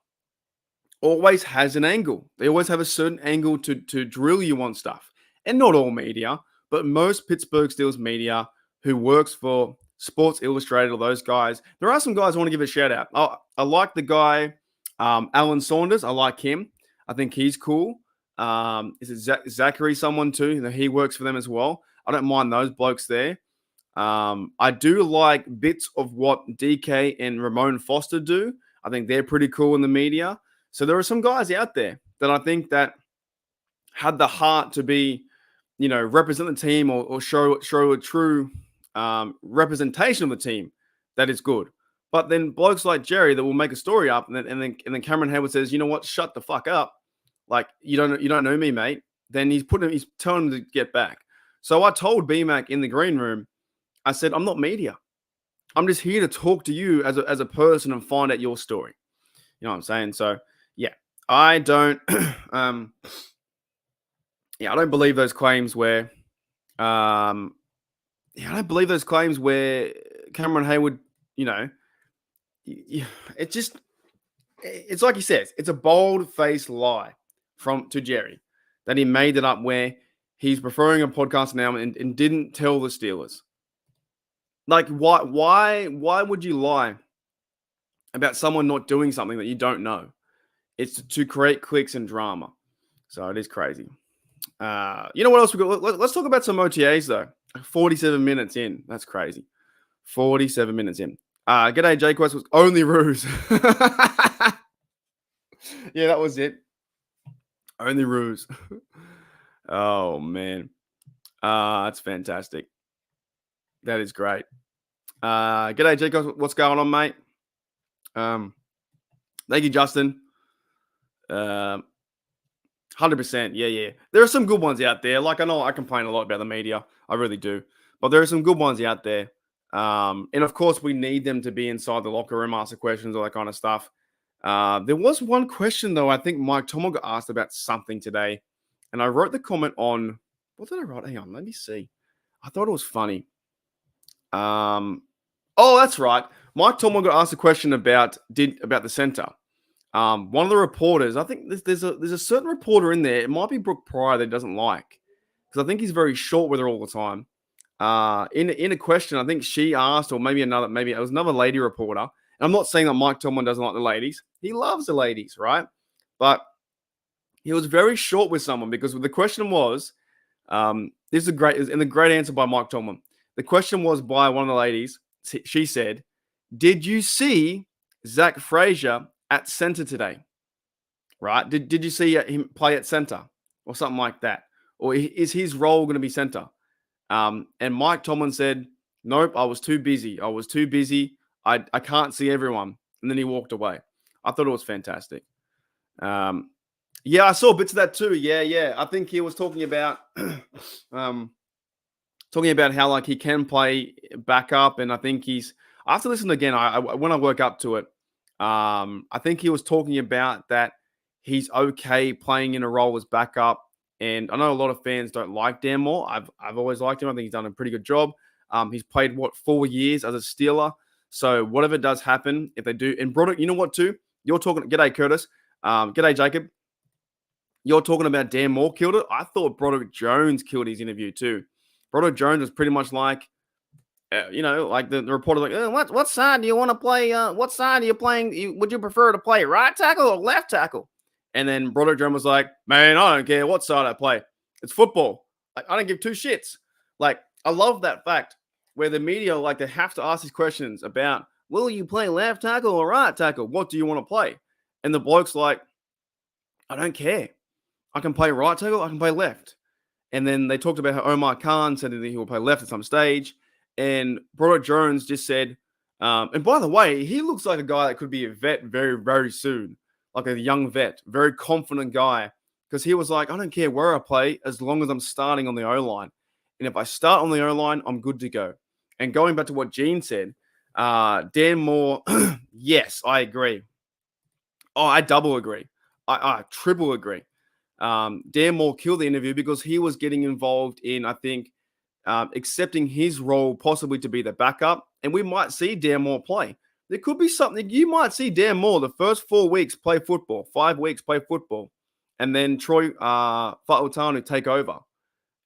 S2: always has an angle. They always have a certain angle to drill you on stuff. And not all media, but most Pittsburgh Steelers media who works for Sports Illustrated or those guys. There are some guys I want to give a shout out. I like the guy, Alan Saunders. I like him. I think he's cool. Is it Zachary someone too? He works for them as well. I don't mind those blokes there. I do like bits of what DK and Ramon Foster do. I think they're pretty cool in the media. So there are some guys out there that I think that had the heart to be, represent the team or show a true representation of the team that is good. But then blokes like Jerry that will make a story up, and then Cameron Heyward says, "You know what? Shut the fuck up! Like you don't know me, mate." Then he's telling him to get back. So I told BMAC in the green room, I said, "I'm not media. I'm just here to talk to you as a person and find out your story." You know what I'm saying? So yeah, I don't. I don't believe those claims where, I don't believe those claims where Cameron Heyward, it's like he says, it's a bold-faced lie to Jerry that he made it up where he's preferring a podcast now and didn't tell the Steelers. Like, why would you lie about someone not doing something that you don't know? It's to create clicks and drama. So it is crazy. You know what else we got? Let's talk about some OTAs though. 47 minutes in. That's crazy. 47 minutes in. G'day, J-Quest was only ruse. Yeah, that was it. Only ruse. Oh man. That's fantastic. That is great. G'day, J-Quest. What's going on, mate? Thank you, Justin. 100%. Yeah. There are some good ones out there. Like, I know I complain a lot about the media. I really do. But there are some good ones out there. And, of course, we need them to be inside the locker room, answer questions, all that kind of stuff. There was one question, though. I think Mike Tomlin got asked about something today. And I wrote the comment on... What did I write? Hang on. Let me see. I thought it was funny. Oh, that's right. Mike Tomlin got asked a question about the center. One of the reporters, I think there's a certain reporter in there. It might be Brooke Pryor that he doesn't like because I think he's very short with her all the time. In a question, I think she asked, or maybe it was another lady reporter. And I'm not saying that Mike Tomlin doesn't like the ladies. He loves the ladies, right? But he was very short with someone because the question was, this is a great answer by Mike Tomlin. The question was by one of the ladies. She said, "Did you see Zach Frazier at center today?" Right? Did you see him play at center or something like that? Or is his role going to be center? And Mike Tomlin said, "Nope, I was too busy. I can't see everyone." And then he walked away. I thought it was fantastic. Yeah, I saw bits of that too. Yeah. I think he was talking about how like he can play backup, and I think I have to listen again. When I work up to it, I think he was talking about that he's okay playing in a role as backup And I know a lot of fans don't like Dan Moore. I've always liked him. I think he's done a pretty good job. He's played 4 years as a Steeler. So whatever does happen, if they do, and Broderick, you know what too? You're talking. G'day Curtis. G'day Jacob. You're talking about Dan Moore killed it. I thought Broderick Jones killed his interview too. Broderick Jones was pretty much like, like the reporter, like, what side do you want to play? What side are you playing? Would you prefer to play right tackle or left tackle? And then Broderick Jones was like, man, I don't care what side I play. It's football. Like, I don't give two shits. Like, I love that fact where the media, like, they have to ask these questions about, will you play left tackle or right tackle? What do you want to play? And the bloke's like, I don't care. I can play right tackle. I can play left. And then they talked about how Omar Khan said that he will play left at some stage. And Broderick Jones just said, and by the way, he looks like a guy that could be a vet very, very soon. Like a young vet, very confident guy. Because he was like, I don't care where I play as long as I'm starting on the O-line. And if I start on the O-line, I'm good to go. And going back to what Gene said, Dan Moore, yes, I agree. Oh, I double agree. I triple agree. Dan Moore killed the interview because he was getting involved in, I think, accepting his role possibly to be the backup. And we might see Dan Moore play. There could be something. You might see Dan Moore the first 4 weeks play football, 5 weeks play football, and then Troy Fa'utanu take over.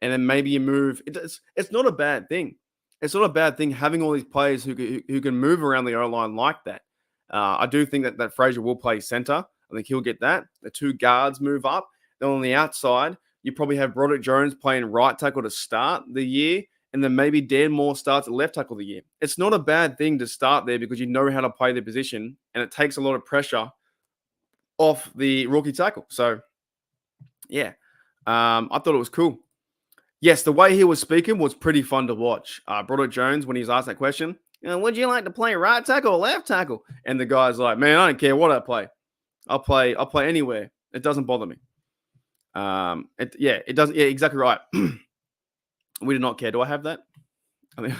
S2: And then maybe you move. It's not a bad thing. It's not a bad thing having all these players who can move around the O-line like that. I do think that Frazier will play center. I think he'll get that. The 2 guards move up. Then on the outside, you probably have Broderick Jones playing right tackle to start the year, and then maybe Dan Moore starts at left tackle the year. It's not a bad thing to start there because you know how to play the position, and it takes a lot of pressure off the rookie tackle. So, yeah, I thought it was cool. Yes, the way he was speaking was pretty fun to watch. Broderick Jones, when he was asked that question, would you like to play right tackle or left tackle? And the guy's like, man, I don't care what I play. I'll play anywhere. It doesn't bother me. It doesn't. Yeah, exactly right. We do not care. Do I have that? I mean,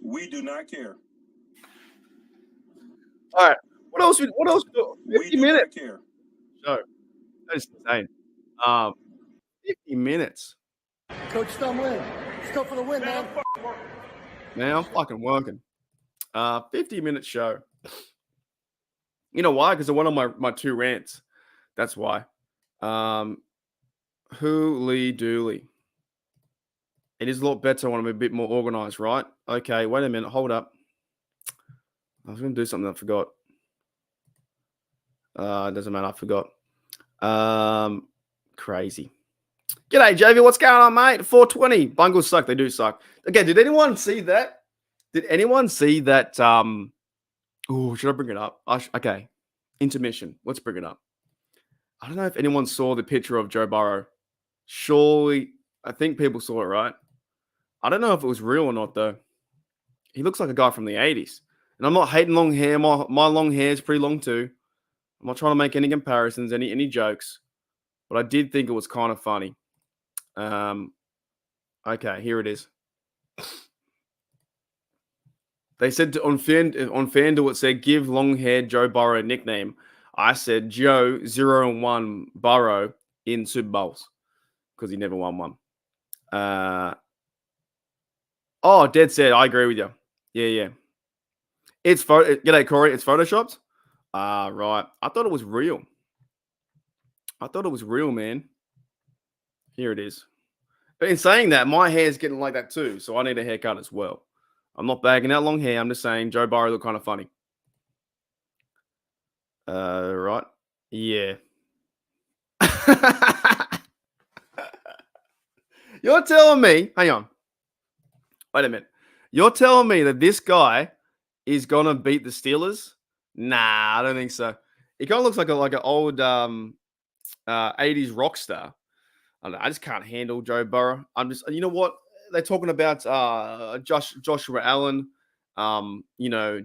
S3: we do not care.
S2: All right. What else? 50 minutes.
S3: Care.
S2: So that is insane. 50 minutes.
S4: Coach Stumlin, still for the win, man.
S2: Man, I'm fucking working. 50-minute show. You know why? Because I went on my 2 rants. That's why. Hooly dooly. It is a lot better when I'm a bit more organized, right? Okay, wait a minute. Hold up. I was going to do something I forgot. It doesn't matter. I forgot. Crazy. G'day, JV. What's going on, mate? 420. Bungles suck. They do suck. Okay, did anyone see that? Did anyone see that? Oh, should I bring it up? Okay. Intermission. Let's bring it up. I don't know if anyone saw the picture of Joe Burrow. Surely, I think people saw it, right? I don't know if it was real or not, though. He looks like a guy from the 80s. And I'm not hating long hair. My long hair is pretty long, too. I'm not trying to make any comparisons, any jokes. But I did think it was kind of funny. Okay, here it is. They said on FanDuel, it said, give long-haired Joe Burrow a nickname. I said Joe 0-1 Burrow in Super Bowls because he never won one. Dead said, I agree with you. Yeah. G'day, Corey. It's photoshopped? Right. I thought it was real. Man. Here it is. But in saying that, my hair's getting like that too, so I need a haircut as well. I'm not bagging out long hair. I'm just saying Joe Burrow looked kind of funny. Right. Yeah. You're telling me, hang on. Wait a minute. You're telling me that this guy is going to beat the Steelers? Nah, I don't think so. He kind of looks like an old 80s rock star. I don't know, I just can't handle Joe Burrow. You know what? They're talking about Joshua Allen,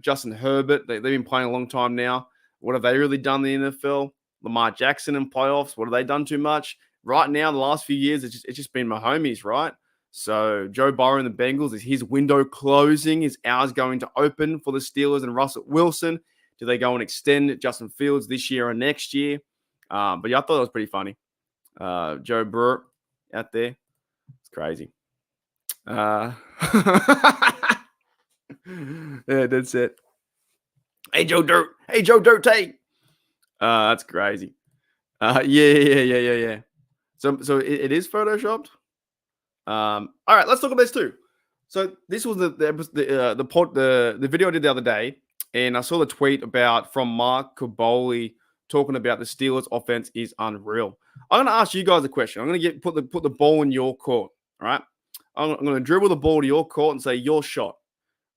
S2: Justin Herbert. They've been playing a long time now. What have they really done in the NFL? Lamar Jackson in playoffs. What have they done too much? Right now, the last few years, it's just been my homies, right? So Joe Burrow and the Bengals, is his window closing? Is ours going to open for the Steelers and Russell Wilson? Do they go and extend Justin Fields this year or next year? But yeah, I thought it was pretty funny. Joe Burr out there. It's crazy. Yeah, that's it. Hey, Joe Dirt. Hey, Joe Dirt Tate. That's crazy. Yeah. So it is photoshopped. All right, let's talk about this too. So this was the video I did the other day, and I saw the tweet from Mark Caboli talking about the Steelers' offense is unreal. I'm going to ask you guys a question. I'm going to put the ball in your court. All right, I'm going to dribble the ball to your court and say your shot.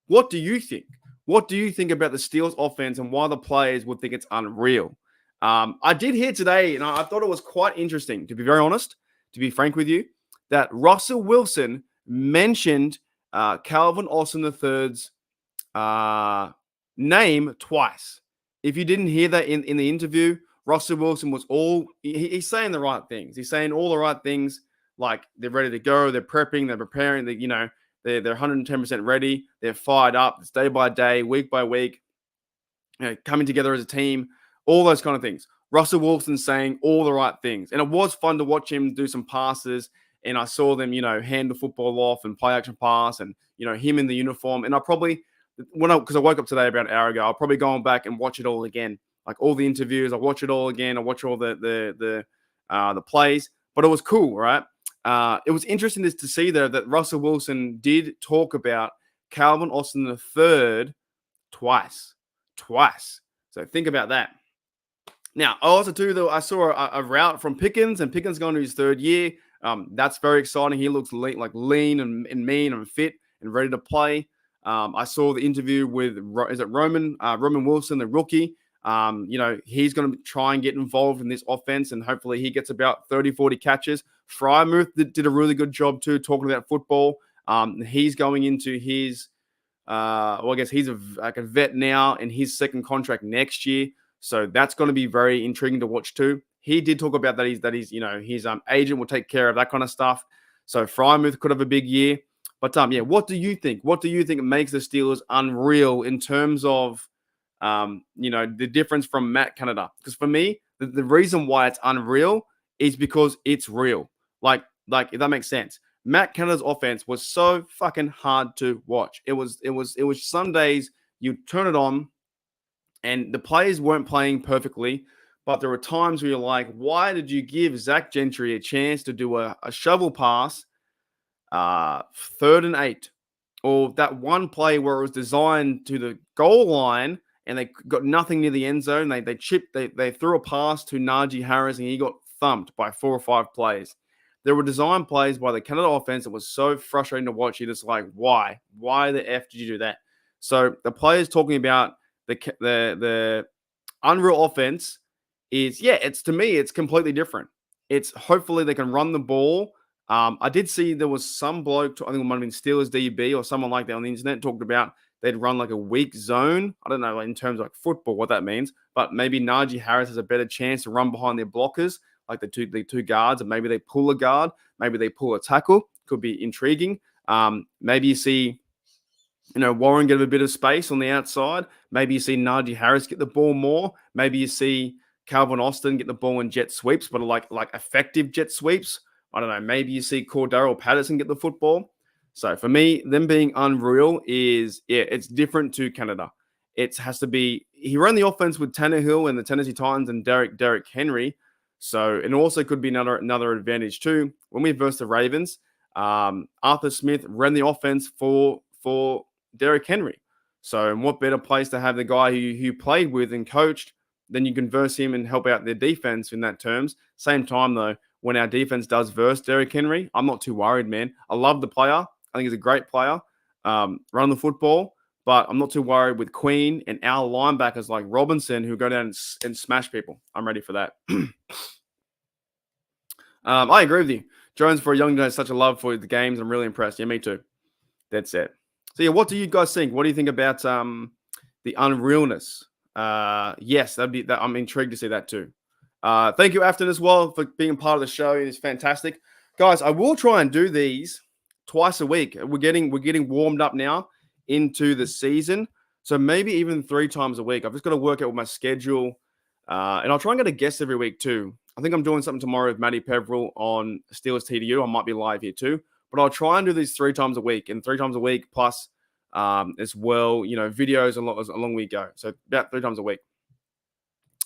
S2: What do you think? What do you think about the Steelers' offense and why the players would think it's unreal? I did hear today, and I thought it was quite interesting, to be very honest, to be frank with you, that Russell Wilson mentioned Calvin Austin III's name twice. If you didn't hear that in the interview, Russell Wilson was he's saying the right things. He's saying all the right things, like they're ready to go, they're prepping, they're preparing, they're 110% ready, they're fired up, it's day by day, week by week, coming together as a team, all those kind of things. Russell Wilson saying all the right things. And it was fun to watch him do some passes, and I saw them, hand the football off and play action pass, and, him in the uniform. And I probably, because I woke up today about an hour ago, I'll probably go on back and watch it all again. Like all the interviews, I watch it all again. I watch all the plays, but it was cool, right? It was interesting to see though that Russell Wilson did talk about Calvin Austin III twice. So think about that. Now, I also I saw a route from Pickens, and Pickens going to his third year. That's very exciting. He looks lean and mean and fit and ready to play. I saw the interview with Roman Wilson, the rookie. He's going to try and get involved in this offense, and hopefully he gets about 30, 40 catches. Frymouth did a really good job too, talking about football. He's going into his, I guess he's a vet now, in his second contract next year. So that's going to be very intriguing to watch too. He did talk about that his agent will take care of that kind of stuff. So Frymouth could have a big year. But what do you think? What do you think makes the Steelers unreal in terms of the difference from Matt Canada? Because for me, the reason why it's unreal is because it's real. Like if that makes sense. Matt Canada's offense was so fucking hard to watch. It was some days you turn it on and the players weren't playing perfectly, but there were times where you're like, why did you give Zach Gentry a chance to do a shovel pass 3rd and 8? Or that one play where it was designed to the goal line and they got nothing near the end zone. They threw a pass to Najee Harris and he got thumped by 4 or 5 plays. There were design plays by the Canada offense that was so frustrating to watch. You're just like, why? Why the F did you do that? So the players talking about the unreal offense is, to me, it's completely different. It's hopefully they can run the ball. I did see there was some bloke, I think it might have been Steelers DB or someone like that on the internet, talked about they'd run like a weak zone. I don't know in terms of like football what that means, but maybe Najee Harris has a better chance to run behind their blockers, like the two guards, and maybe they pull a guard, maybe they pull a tackle. Could be intriguing. Maybe you see, Warren get a bit of space on the outside. Maybe you see Najee Harris get the ball more. Maybe you see Calvin Austin get the ball in jet sweeps, but like effective jet sweeps. I don't know. Maybe you see Cordero Patterson get the football. So for me, them being unreal is, it's different to Canada. It has to be, he ran the offense with Tannehill and the Tennessee Titans and Derrick Henry. So, and also could be another advantage too. When we versed the Ravens, Arthur Smith ran the offense for Derrick Henry. So, and what better place to have the guy who played with and coached, then you can verse him and help out their defense in that terms. Same time though, when our defense does verse Derrick Henry, I'm not too worried, man. I love the player. I think he's a great player. Run the football, but I'm not too worried with Queen and our linebackers like Robinson who go down and smash people. I'm ready for that. I agree with you. Jones, for a young guy, has such a love for the games. I'm really impressed. Yeah, me too. That's it. So, what do you guys think? What do you think about the unrealness? Yes, I'm intrigued to see that too. Thank you, Afton, as well, for being part of the show. It is fantastic. Guys, I will try and do these twice a week. We're getting warmed up now into the season. So maybe even 3 times a week. I've just got to work out with my schedule. And I'll try and get a guest every week too. I think I'm doing something tomorrow with Matty Peverill on Steelers TDU. I might be live here too. But I'll try and do these 3 times a week. And 3 times a week plus as well, videos along we go. So about 3 times a week.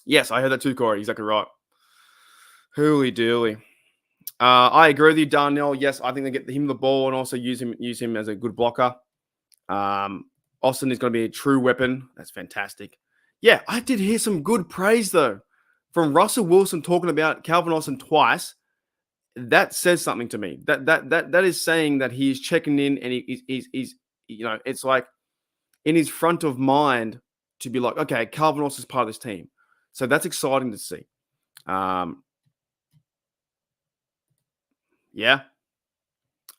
S2: Yes, I heard that too, Corey. Exactly right. Hooly dooly. I agree with you, Darnell. Yes, I think they get him the ball and also use him as a good blocker. Austin is going to be a true weapon. That's fantastic. Yeah, I did hear some good praise though from Russell Wilson talking about Calvin Austin twice. That says something to me. That is saying that he's checking in and he's it's like in his front of mind to be like, okay, Calvin Austin's part of this team. So that's exciting to see. Yeah,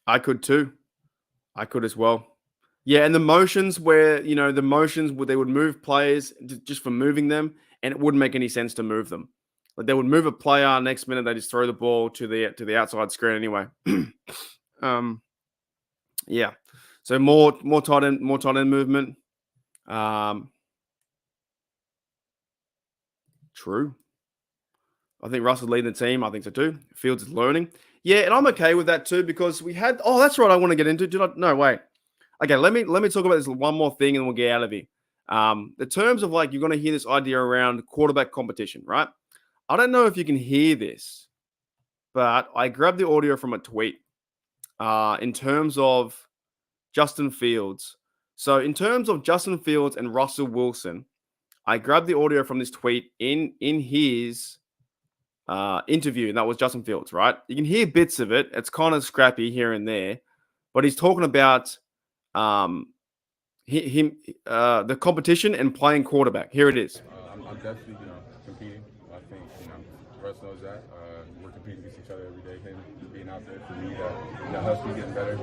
S2: I could too. I could as well. Yeah, and the motions where, they would move players just for moving them, and it wouldn't make any sense to move them. Like they would move a player, next minute they just throw the ball to the outside screen anyway. Yeah. So more tight end movement. True. I think Russell's leading the team. I think so too. Fields is learning. Yeah, and I'm okay with that too because we had. Oh, that's right. I want to get into. No, wait. Okay, let me talk about this one more thing, and then we'll get out of here. The terms of you're going to hear this idea around quarterback competition, right? I don't know if you can hear this, but I grabbed the audio from a tweet. In terms of Justin Fields, so in terms of Justin Fields and Russell Wilson, I grabbed the audio from this tweet in his interview, and that was Justin Fields, right? You can hear bits of it. It's kind of scrappy here and there, but he's talking about the competition and playing quarterback. Here it is.
S3: I'm definitely, competing. I think, Russ knows that. We're competing against each other every day. Him being out there for me, that helps me getting better.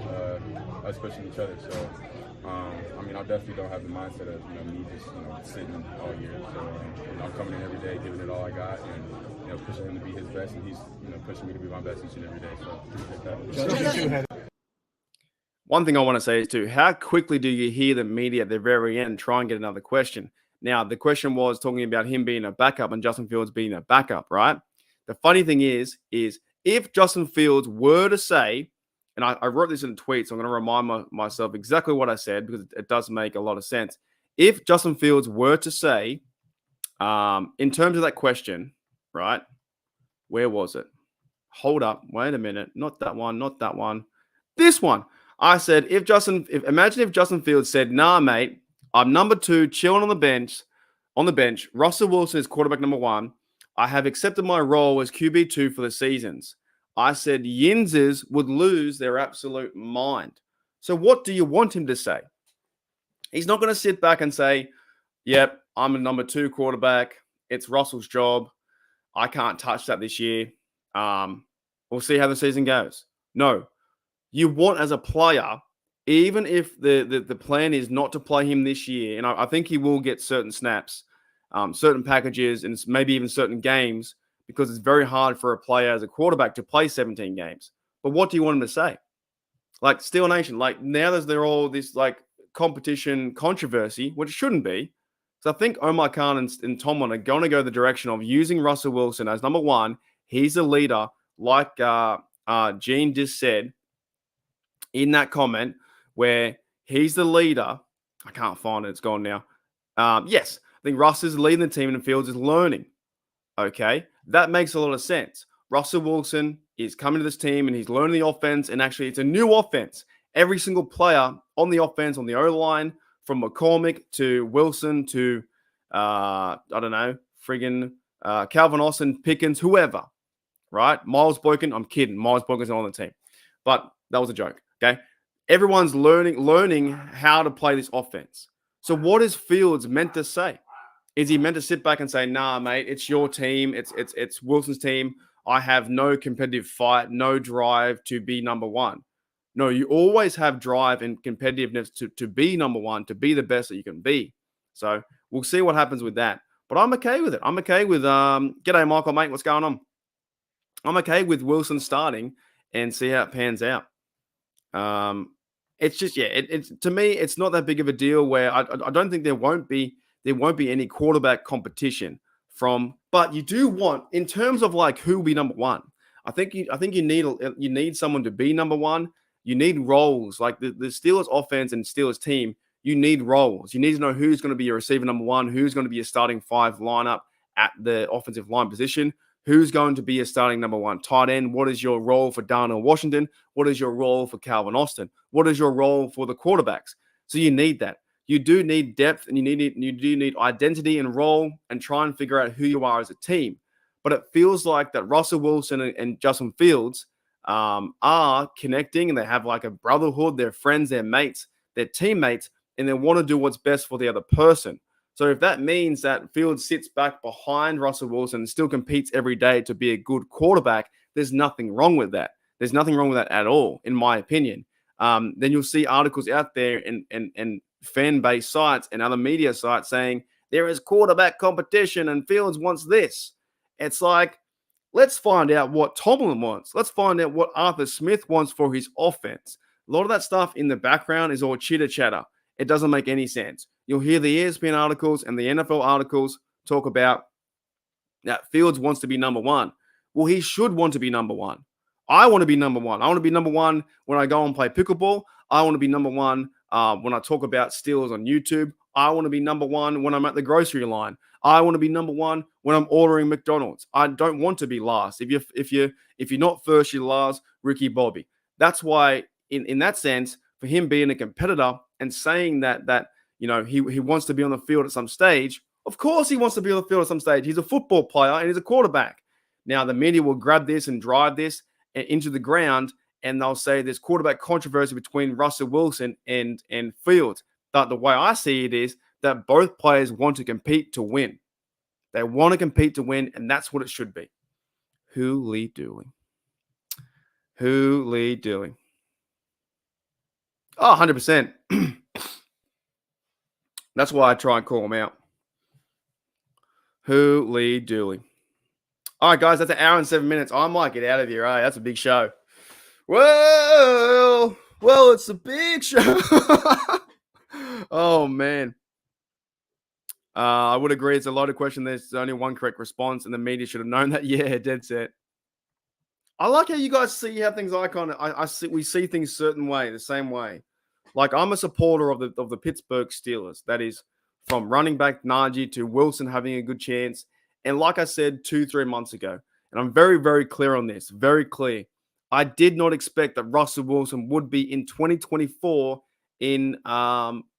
S3: Us pushing each other. So, I definitely don't have the mindset of, me just, sitting all year. So, I'm coming in every day, giving it all I got, and, pushing him to be his best, and he's, pushing me to be my best each and every day. So, appreciate that.
S2: One thing I want to say is too, how quickly do you hear the media at the very end try and get another question? Now, the question was talking about him being a backup and Justin Fields being a backup, right? The funny thing is if Justin Fields were to say, and I wrote this in a tweet, so I'm going to remind myself exactly what I said because it does make a lot of sense. If Justin Fields were to say, in terms of that question, right, where was it? Hold up, wait a minute. Not that one. This one. I said, imagine if Justin Fields said, nah, mate, I'm number 2, chilling on the bench. Russell Wilson is quarterback number 1. I have accepted my role as QB2 for the seasons. I said Yinzers would lose their absolute mind. So what do you want him to say? He's not going to sit back and say, yep, I'm a number 2 quarterback. It's Russell's job. I can't touch that this year. We'll see how the season goes. No. You want as a player, even if the plan is not to play him this year, and I think he will get certain snaps, certain packages, and maybe even certain games, because it's very hard for a player as a quarterback to play 17 games. But what do you want him to say? Like Steel Nation, now there's all this competition controversy, which it shouldn't be. So I think Omar Khan and Tomlin are going to go the direction of using Russell Wilson as number 1. He's a leader, like Gene just said in that comment, where he's the leader. I can't find it. It's gone now. Yes, I think Russ is leading the team and Fields is learning. Okay, that makes a lot of sense. Russell Wilson is coming to this team and he's learning the offense, and actually it's a new offense. Every single player on the offense, on the O-line, from McCormick to Wilson to, Calvin Austin, Pickens, whoever, right? Miles Boykin, I'm kidding. Miles Boykin's not on the team. But that was a joke, okay? Everyone's learning how to play this offense. So what is Fields meant to say? Is he meant to sit back and say, nah, mate, it's your team. It's Wilson's team. I have no competitive fight, no drive to be number 1. No, you always have drive and competitiveness to be number 1, to be the best that you can be. So we'll see what happens with that. But I'm okay with it. I'm okay with, g'day, Michael, mate. What's going on? I'm okay with Wilson starting and see how it pans out. It's just, it's to me, it's not that big of a deal where I don't think there won't be any quarterback competition from But you do want, in terms of like who will be number one, I think you need someone to be number one. You need roles. Like the Steelers offense and Steelers team, you need roles. You need to know who's going to be your receiver number one, who's going to be a starting 5 lineup at the offensive line position, who's going to be a starting number 1 tight end. What is your role for Darnell Washington? What is your role for Calvin Austin? What is your role for the quarterbacks? So you need that. You do need depth, and you do need identity and role, and try and figure out who you are as a team. But it feels like that Russell Wilson and Justin Fields are connecting, and they have like a brotherhood. They're friends, they're mates, they're teammates, and they want to do what's best for the other person. So if that means that Fields sits back behind Russell Wilson and still competes every day to be a good quarterback, there's nothing wrong with that. There's nothing wrong with that at all, in my opinion. Then you'll see articles out there and fan-based sites and other media sites saying there is quarterback competition and Fields wants this. It's like, let's find out what Tomlin wants. Let's find out what Arthur Smith wants for his offense. A lot of that stuff in the background is all chitter-chatter. It doesn't make any sense. You'll hear the ESPN articles and the NFL articles talk about that Fields wants to be number one. Well, he should want to be number one. I want to be number one. I want to be number one when I go and play pickleball. I want to be number one when I talk about steals on YouTube. I want to be number one when I'm at the grocery line. I want to be number one when I'm ordering McDonald's. I don't want to be last. If you're not first, you're last. Ricky Bobby. That's why, in that sense, for him being a competitor and saying that he wants to be on the field at some stage. Of course, he wants to be on the field at some stage. He's a football player and he's a quarterback. Now, the media will grab this and drive this into the ground, and they'll say there's quarterback controversy between Russell Wilson and Fields. But the way I see it is that both players want to compete to win. They want to compete to win, and that's what it should be. Who Lee Dooley? Oh, 100%. That's why I try and call him out. Who Lee Dooley? All right, guys, that's an hour and 7 minutes. I might get out of here. That's a big show. Well, it's a big show. Oh, man. I would agree. It's a loaded question. There's only one correct response, and the media should have known that. Yeah, dead set. I like how you guys see how things we see things certain way, the same way. Like, I'm a supporter of the Pittsburgh Steelers. That is from running back Najee to Wilson having a good chance. And like I said 2-3 months ago, and I'm very, very clear on this, very clear. I did not expect that Russell Wilson would be in 2024 in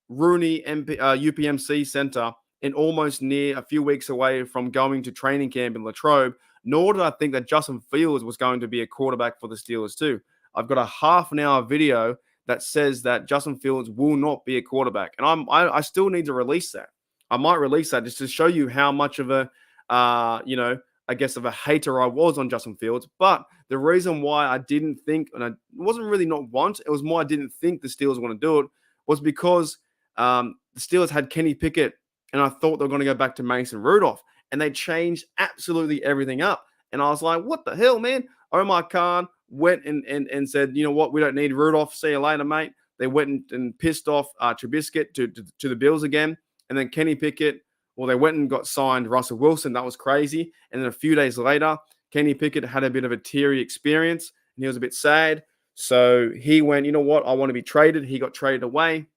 S2: Rooney UPMC Center and almost near a few weeks away from going to training camp in Latrobe, nor did I think that Justin Fields was going to be a quarterback for the Steelers too. I've got a half an hour video that says that Justin Fields will not be a quarterback. And I still need to release that. I might release that just to show you how much of a, I guess of a hater I was on Justin Fields. But the reason why I didn't think, and it wasn't really not want, it was more I didn't think the Steelers were going to do it, was because the Steelers had Kenny Pickett, and I thought they were going to go back to Mason Rudolph. And they changed absolutely everything up. And I was like, what the hell, man? Omar Khan went and said, you know what, we don't need Rudolph. See you later, mate. They went and pissed off Trubisky to the Bills again. And then Kenny Pickett, well, they went and got signed Russell Wilson. That was crazy. And then a few days later, Kenny Pickett had a bit of a teary experience, and he was a bit sad. So he went, you know what, I want to be traded. He got traded away.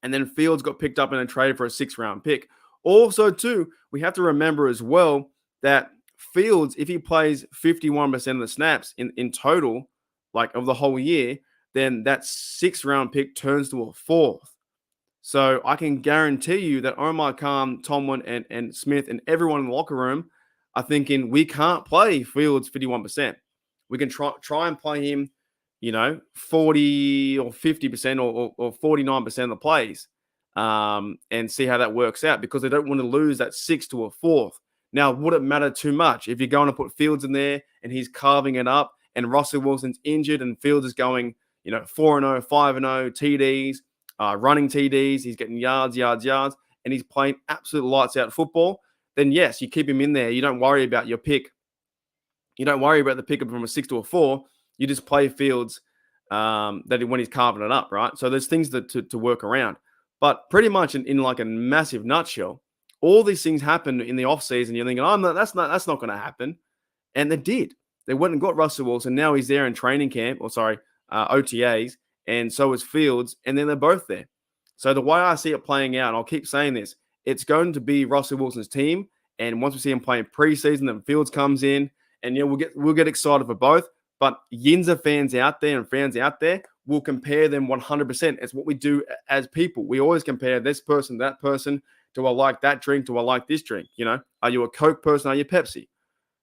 S2: And then Fields got picked up and then traded for a 6th-round pick. Also, too, we have to remember as well that Fields, if he plays 51% of the snaps in total, like of the whole year, then that 6th-round pick turns to a 4th. So I can guarantee you that Omar Khan, Tomlin, and Smith and everyone in the locker room are thinking we can't play Fields 51%. We can try and play him, 40 or 50% or 49% of the plays and see how that works out, because they don't want to lose that 6th to a 4th. Now, would it matter too much if you're going to put Fields in there and he's carving it up and Russell Wilson's injured and Fields is going, 4-0, 5-0, TDs, running TDs, he's getting yards, and he's playing absolute lights out football? Then yes, you keep him in there. You don't worry about your pick. You don't worry about the pick from a 6 to a 4. You just play Fields when he's carving it up, right? So there's things to work around. But pretty much in like a massive nutshell, all these things happen in the offseason. You're thinking, that's not going to happen. And they did. They went and got Russell Wilson. Now he's there in training camp, OTAs, and so is Fields, and then they're both there. So the way I see it playing out, and I'll keep saying this, it's going to be Russell Wilson's team. And once we see him playing preseason, then Fields comes in, and we'll get excited for both. But Yinzer fans out there and fans out there will compare them 100%. It's what we do as people. We always compare this person, that person. Do I like that drink? Do I like this drink? Are you a Coke person? Are you Pepsi?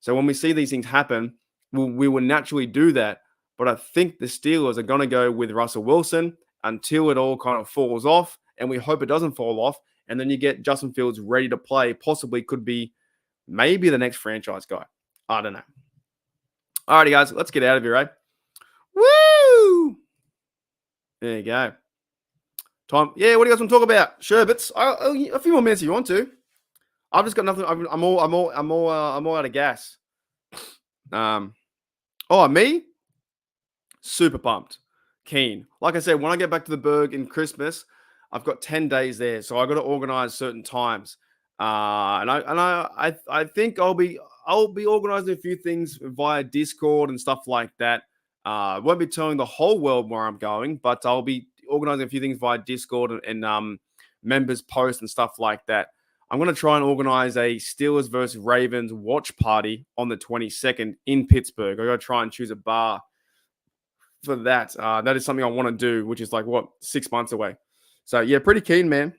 S2: So when we see these things happen, we will naturally do that. But I think the Steelers are going to go with Russell Wilson until it all kind of falls off. And we hope it doesn't fall off. And then you get Justin Fields ready to play. Possibly could be maybe the next franchise guy. I don't know. Alrighty, guys. Let's get out of here, right? Woo! There you go. Time. Yeah, what do you guys want to talk about? Sherbets. A few more minutes if you want to. I've just got nothing. I'm all out of gas. Me? Super pumped. Keen. Like I said, when I get back to the Berg in Christmas, I've got 10 days there, so I got to organize certain times. And I think I'll be organizing a few things via Discord and stuff like that. I won't be telling the whole world where I'm going, but I'll be organizing a few things via Discord and members posts and stuff like that. I'm going to try and organize a Steelers versus Ravens watch party on the 22nd in Pittsburgh. I got to try and choose a bar for that. That is something I want to do, which is 6 months away. So yeah, pretty keen, man.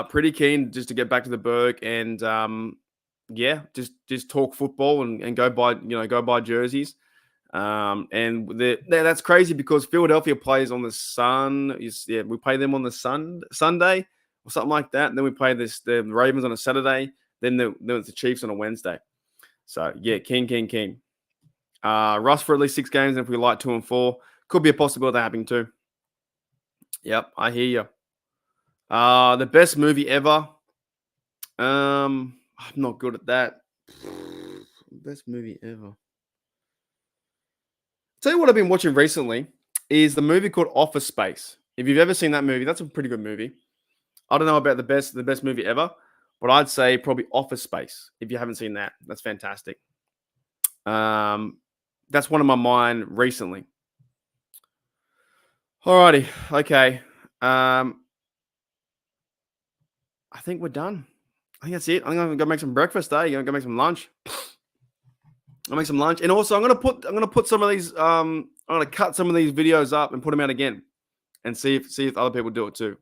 S2: Pretty keen just to get back to the Berg and just talk football and go buy jerseys. And that's crazy because Philadelphia plays on the we play them on the Sunday or something like that. And then we play the Ravens on a Saturday. Then it's the Chiefs on a Wednesday. So yeah, keen. Russ for at least 6 games. And if we like 2 and 4, could be a possibility of happening too. Yep, I hear you. The best movie ever. I'm not good at that. Best movie ever. Tell you what I've been watching recently is the movie called Office Space. If you've ever seen that movie, that's a pretty good movie. I don't know about the best movie ever, but I'd say probably Office Space. If you haven't seen that, that's fantastic. That's one of my mind recently. Alrighty, okay. I think we're done. I think that's it. I'm gonna go make some breakfast. You're gonna go make some lunch. I'll make some lunch, and also I'm gonna put some of these. I'm gonna cut some of these videos up and put them out again, and see if other people do it too.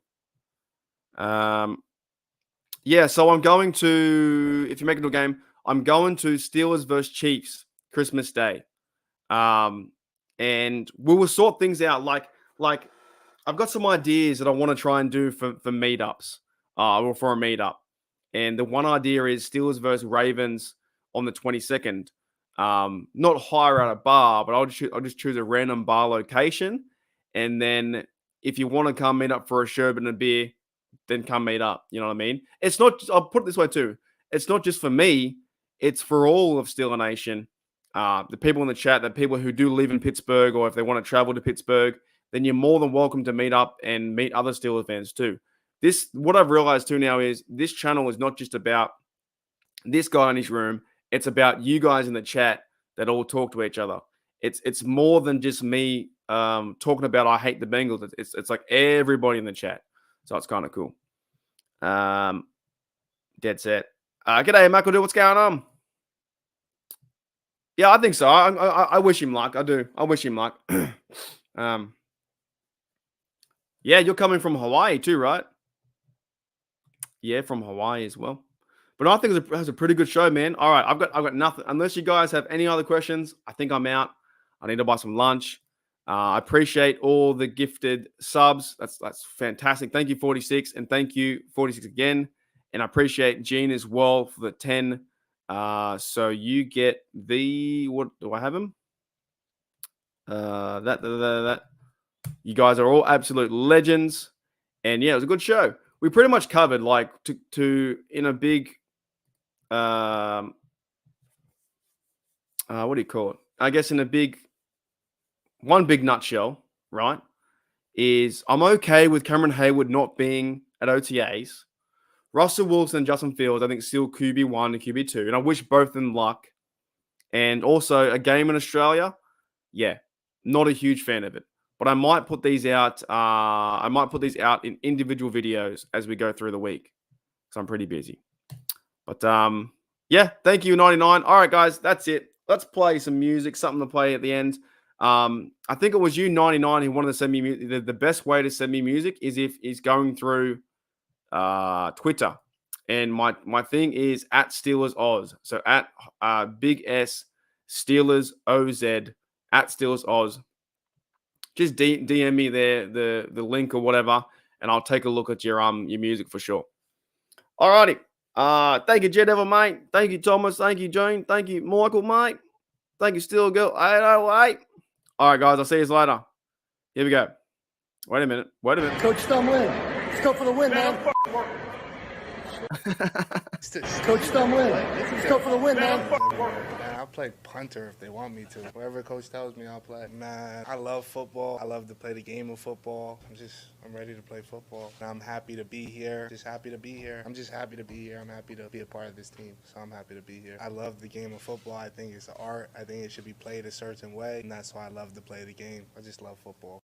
S2: Yeah. So I'm going to, if you make it a game, I'm going to Steelers versus Chiefs Christmas Day, and we will sort things out. Like I've got some ideas that I want to try and do for meetups, or for a meetup. And the one idea is Steelers versus Ravens on the 22nd. Not hire at a bar, but I'll just choose a random bar location. And then if you want to come meet up for a sherbet and a beer, then come meet up. You know what I mean? It's not, I'll put it this way too. It's not just for me. It's for all of Steeler Nation. The people in the chat, the people who do live in Pittsburgh, or if they want to travel to Pittsburgh, then you're more than welcome to meet up and meet other Steelers fans too. What I've realized too now is this channel is not just about this guy in his room. It's about you guys in the chat that all talk to each other. It's more than just me talking about I hate the Bengals. It's like everybody in the chat. So it's kind of cool. Dead set. G'day, Michael. What's going on? Yeah, I think so. I wish him luck. I do. I wish him luck. Yeah, you're coming from Hawaii too, right? Yeah, from Hawaii as well. But I think it has a pretty good show, man. All right, I've got nothing. Unless you guys have any other questions, I think I'm out. I need to buy some lunch. I appreciate all the gifted subs. That's fantastic. Thank you, 46, and thank you, 46 again. And I appreciate Gene as well for the 10. So you get what do I have him? That. You guys are all absolute legends. And yeah, it was a good show. We pretty much covered to in a big what do you call it? I guess in one big nutshell, right? Is I'm okay with Cameron Heyward not being at OTAs. Russell Wilson and Justin Fields, I think, still QB1 and QB2. And I wish both of them luck. And also, a game in Australia, yeah, not a huge fan of it. But I might put these out. I might put these out in individual videos as we go through the week, because I'm pretty busy. But yeah, thank you, 99. All right, guys, that's it. Let's play some music, something to play at the end. I think it was you, 99, who wanted to send me music. The best way to send me music is if he's going through Twitter. And my thing is at Steelers Oz. So at big S Steelers OZ at Steelers Oz. Just DM me there the link or whatever, and I'll take a look at your music for sure. Alrighty. Thank you, Jet Ever, mate. Thank you, Thomas. Thank you, June. Thank you, Michael, mate. Thank you, Steel Girl 808. All right, guys. I'll see you later. Here we go. Wait a minute.
S4: Coach Stumlin, let's go for the win, man. Coach Stumlin, let's go for the win, man.
S1: Man, I'll play punter if they want me to. Whatever coach tells me, I'll play. Man, I love football. I love to play the game of football. I'm ready to play football. And I'm happy to be here. Just happy to be here. I'm just happy to be here. I'm happy to be a part of this team. So I'm happy to be here. I love the game of football. I think it's an art. I think it should be played a certain way. And that's why I love to play the game. I just love football.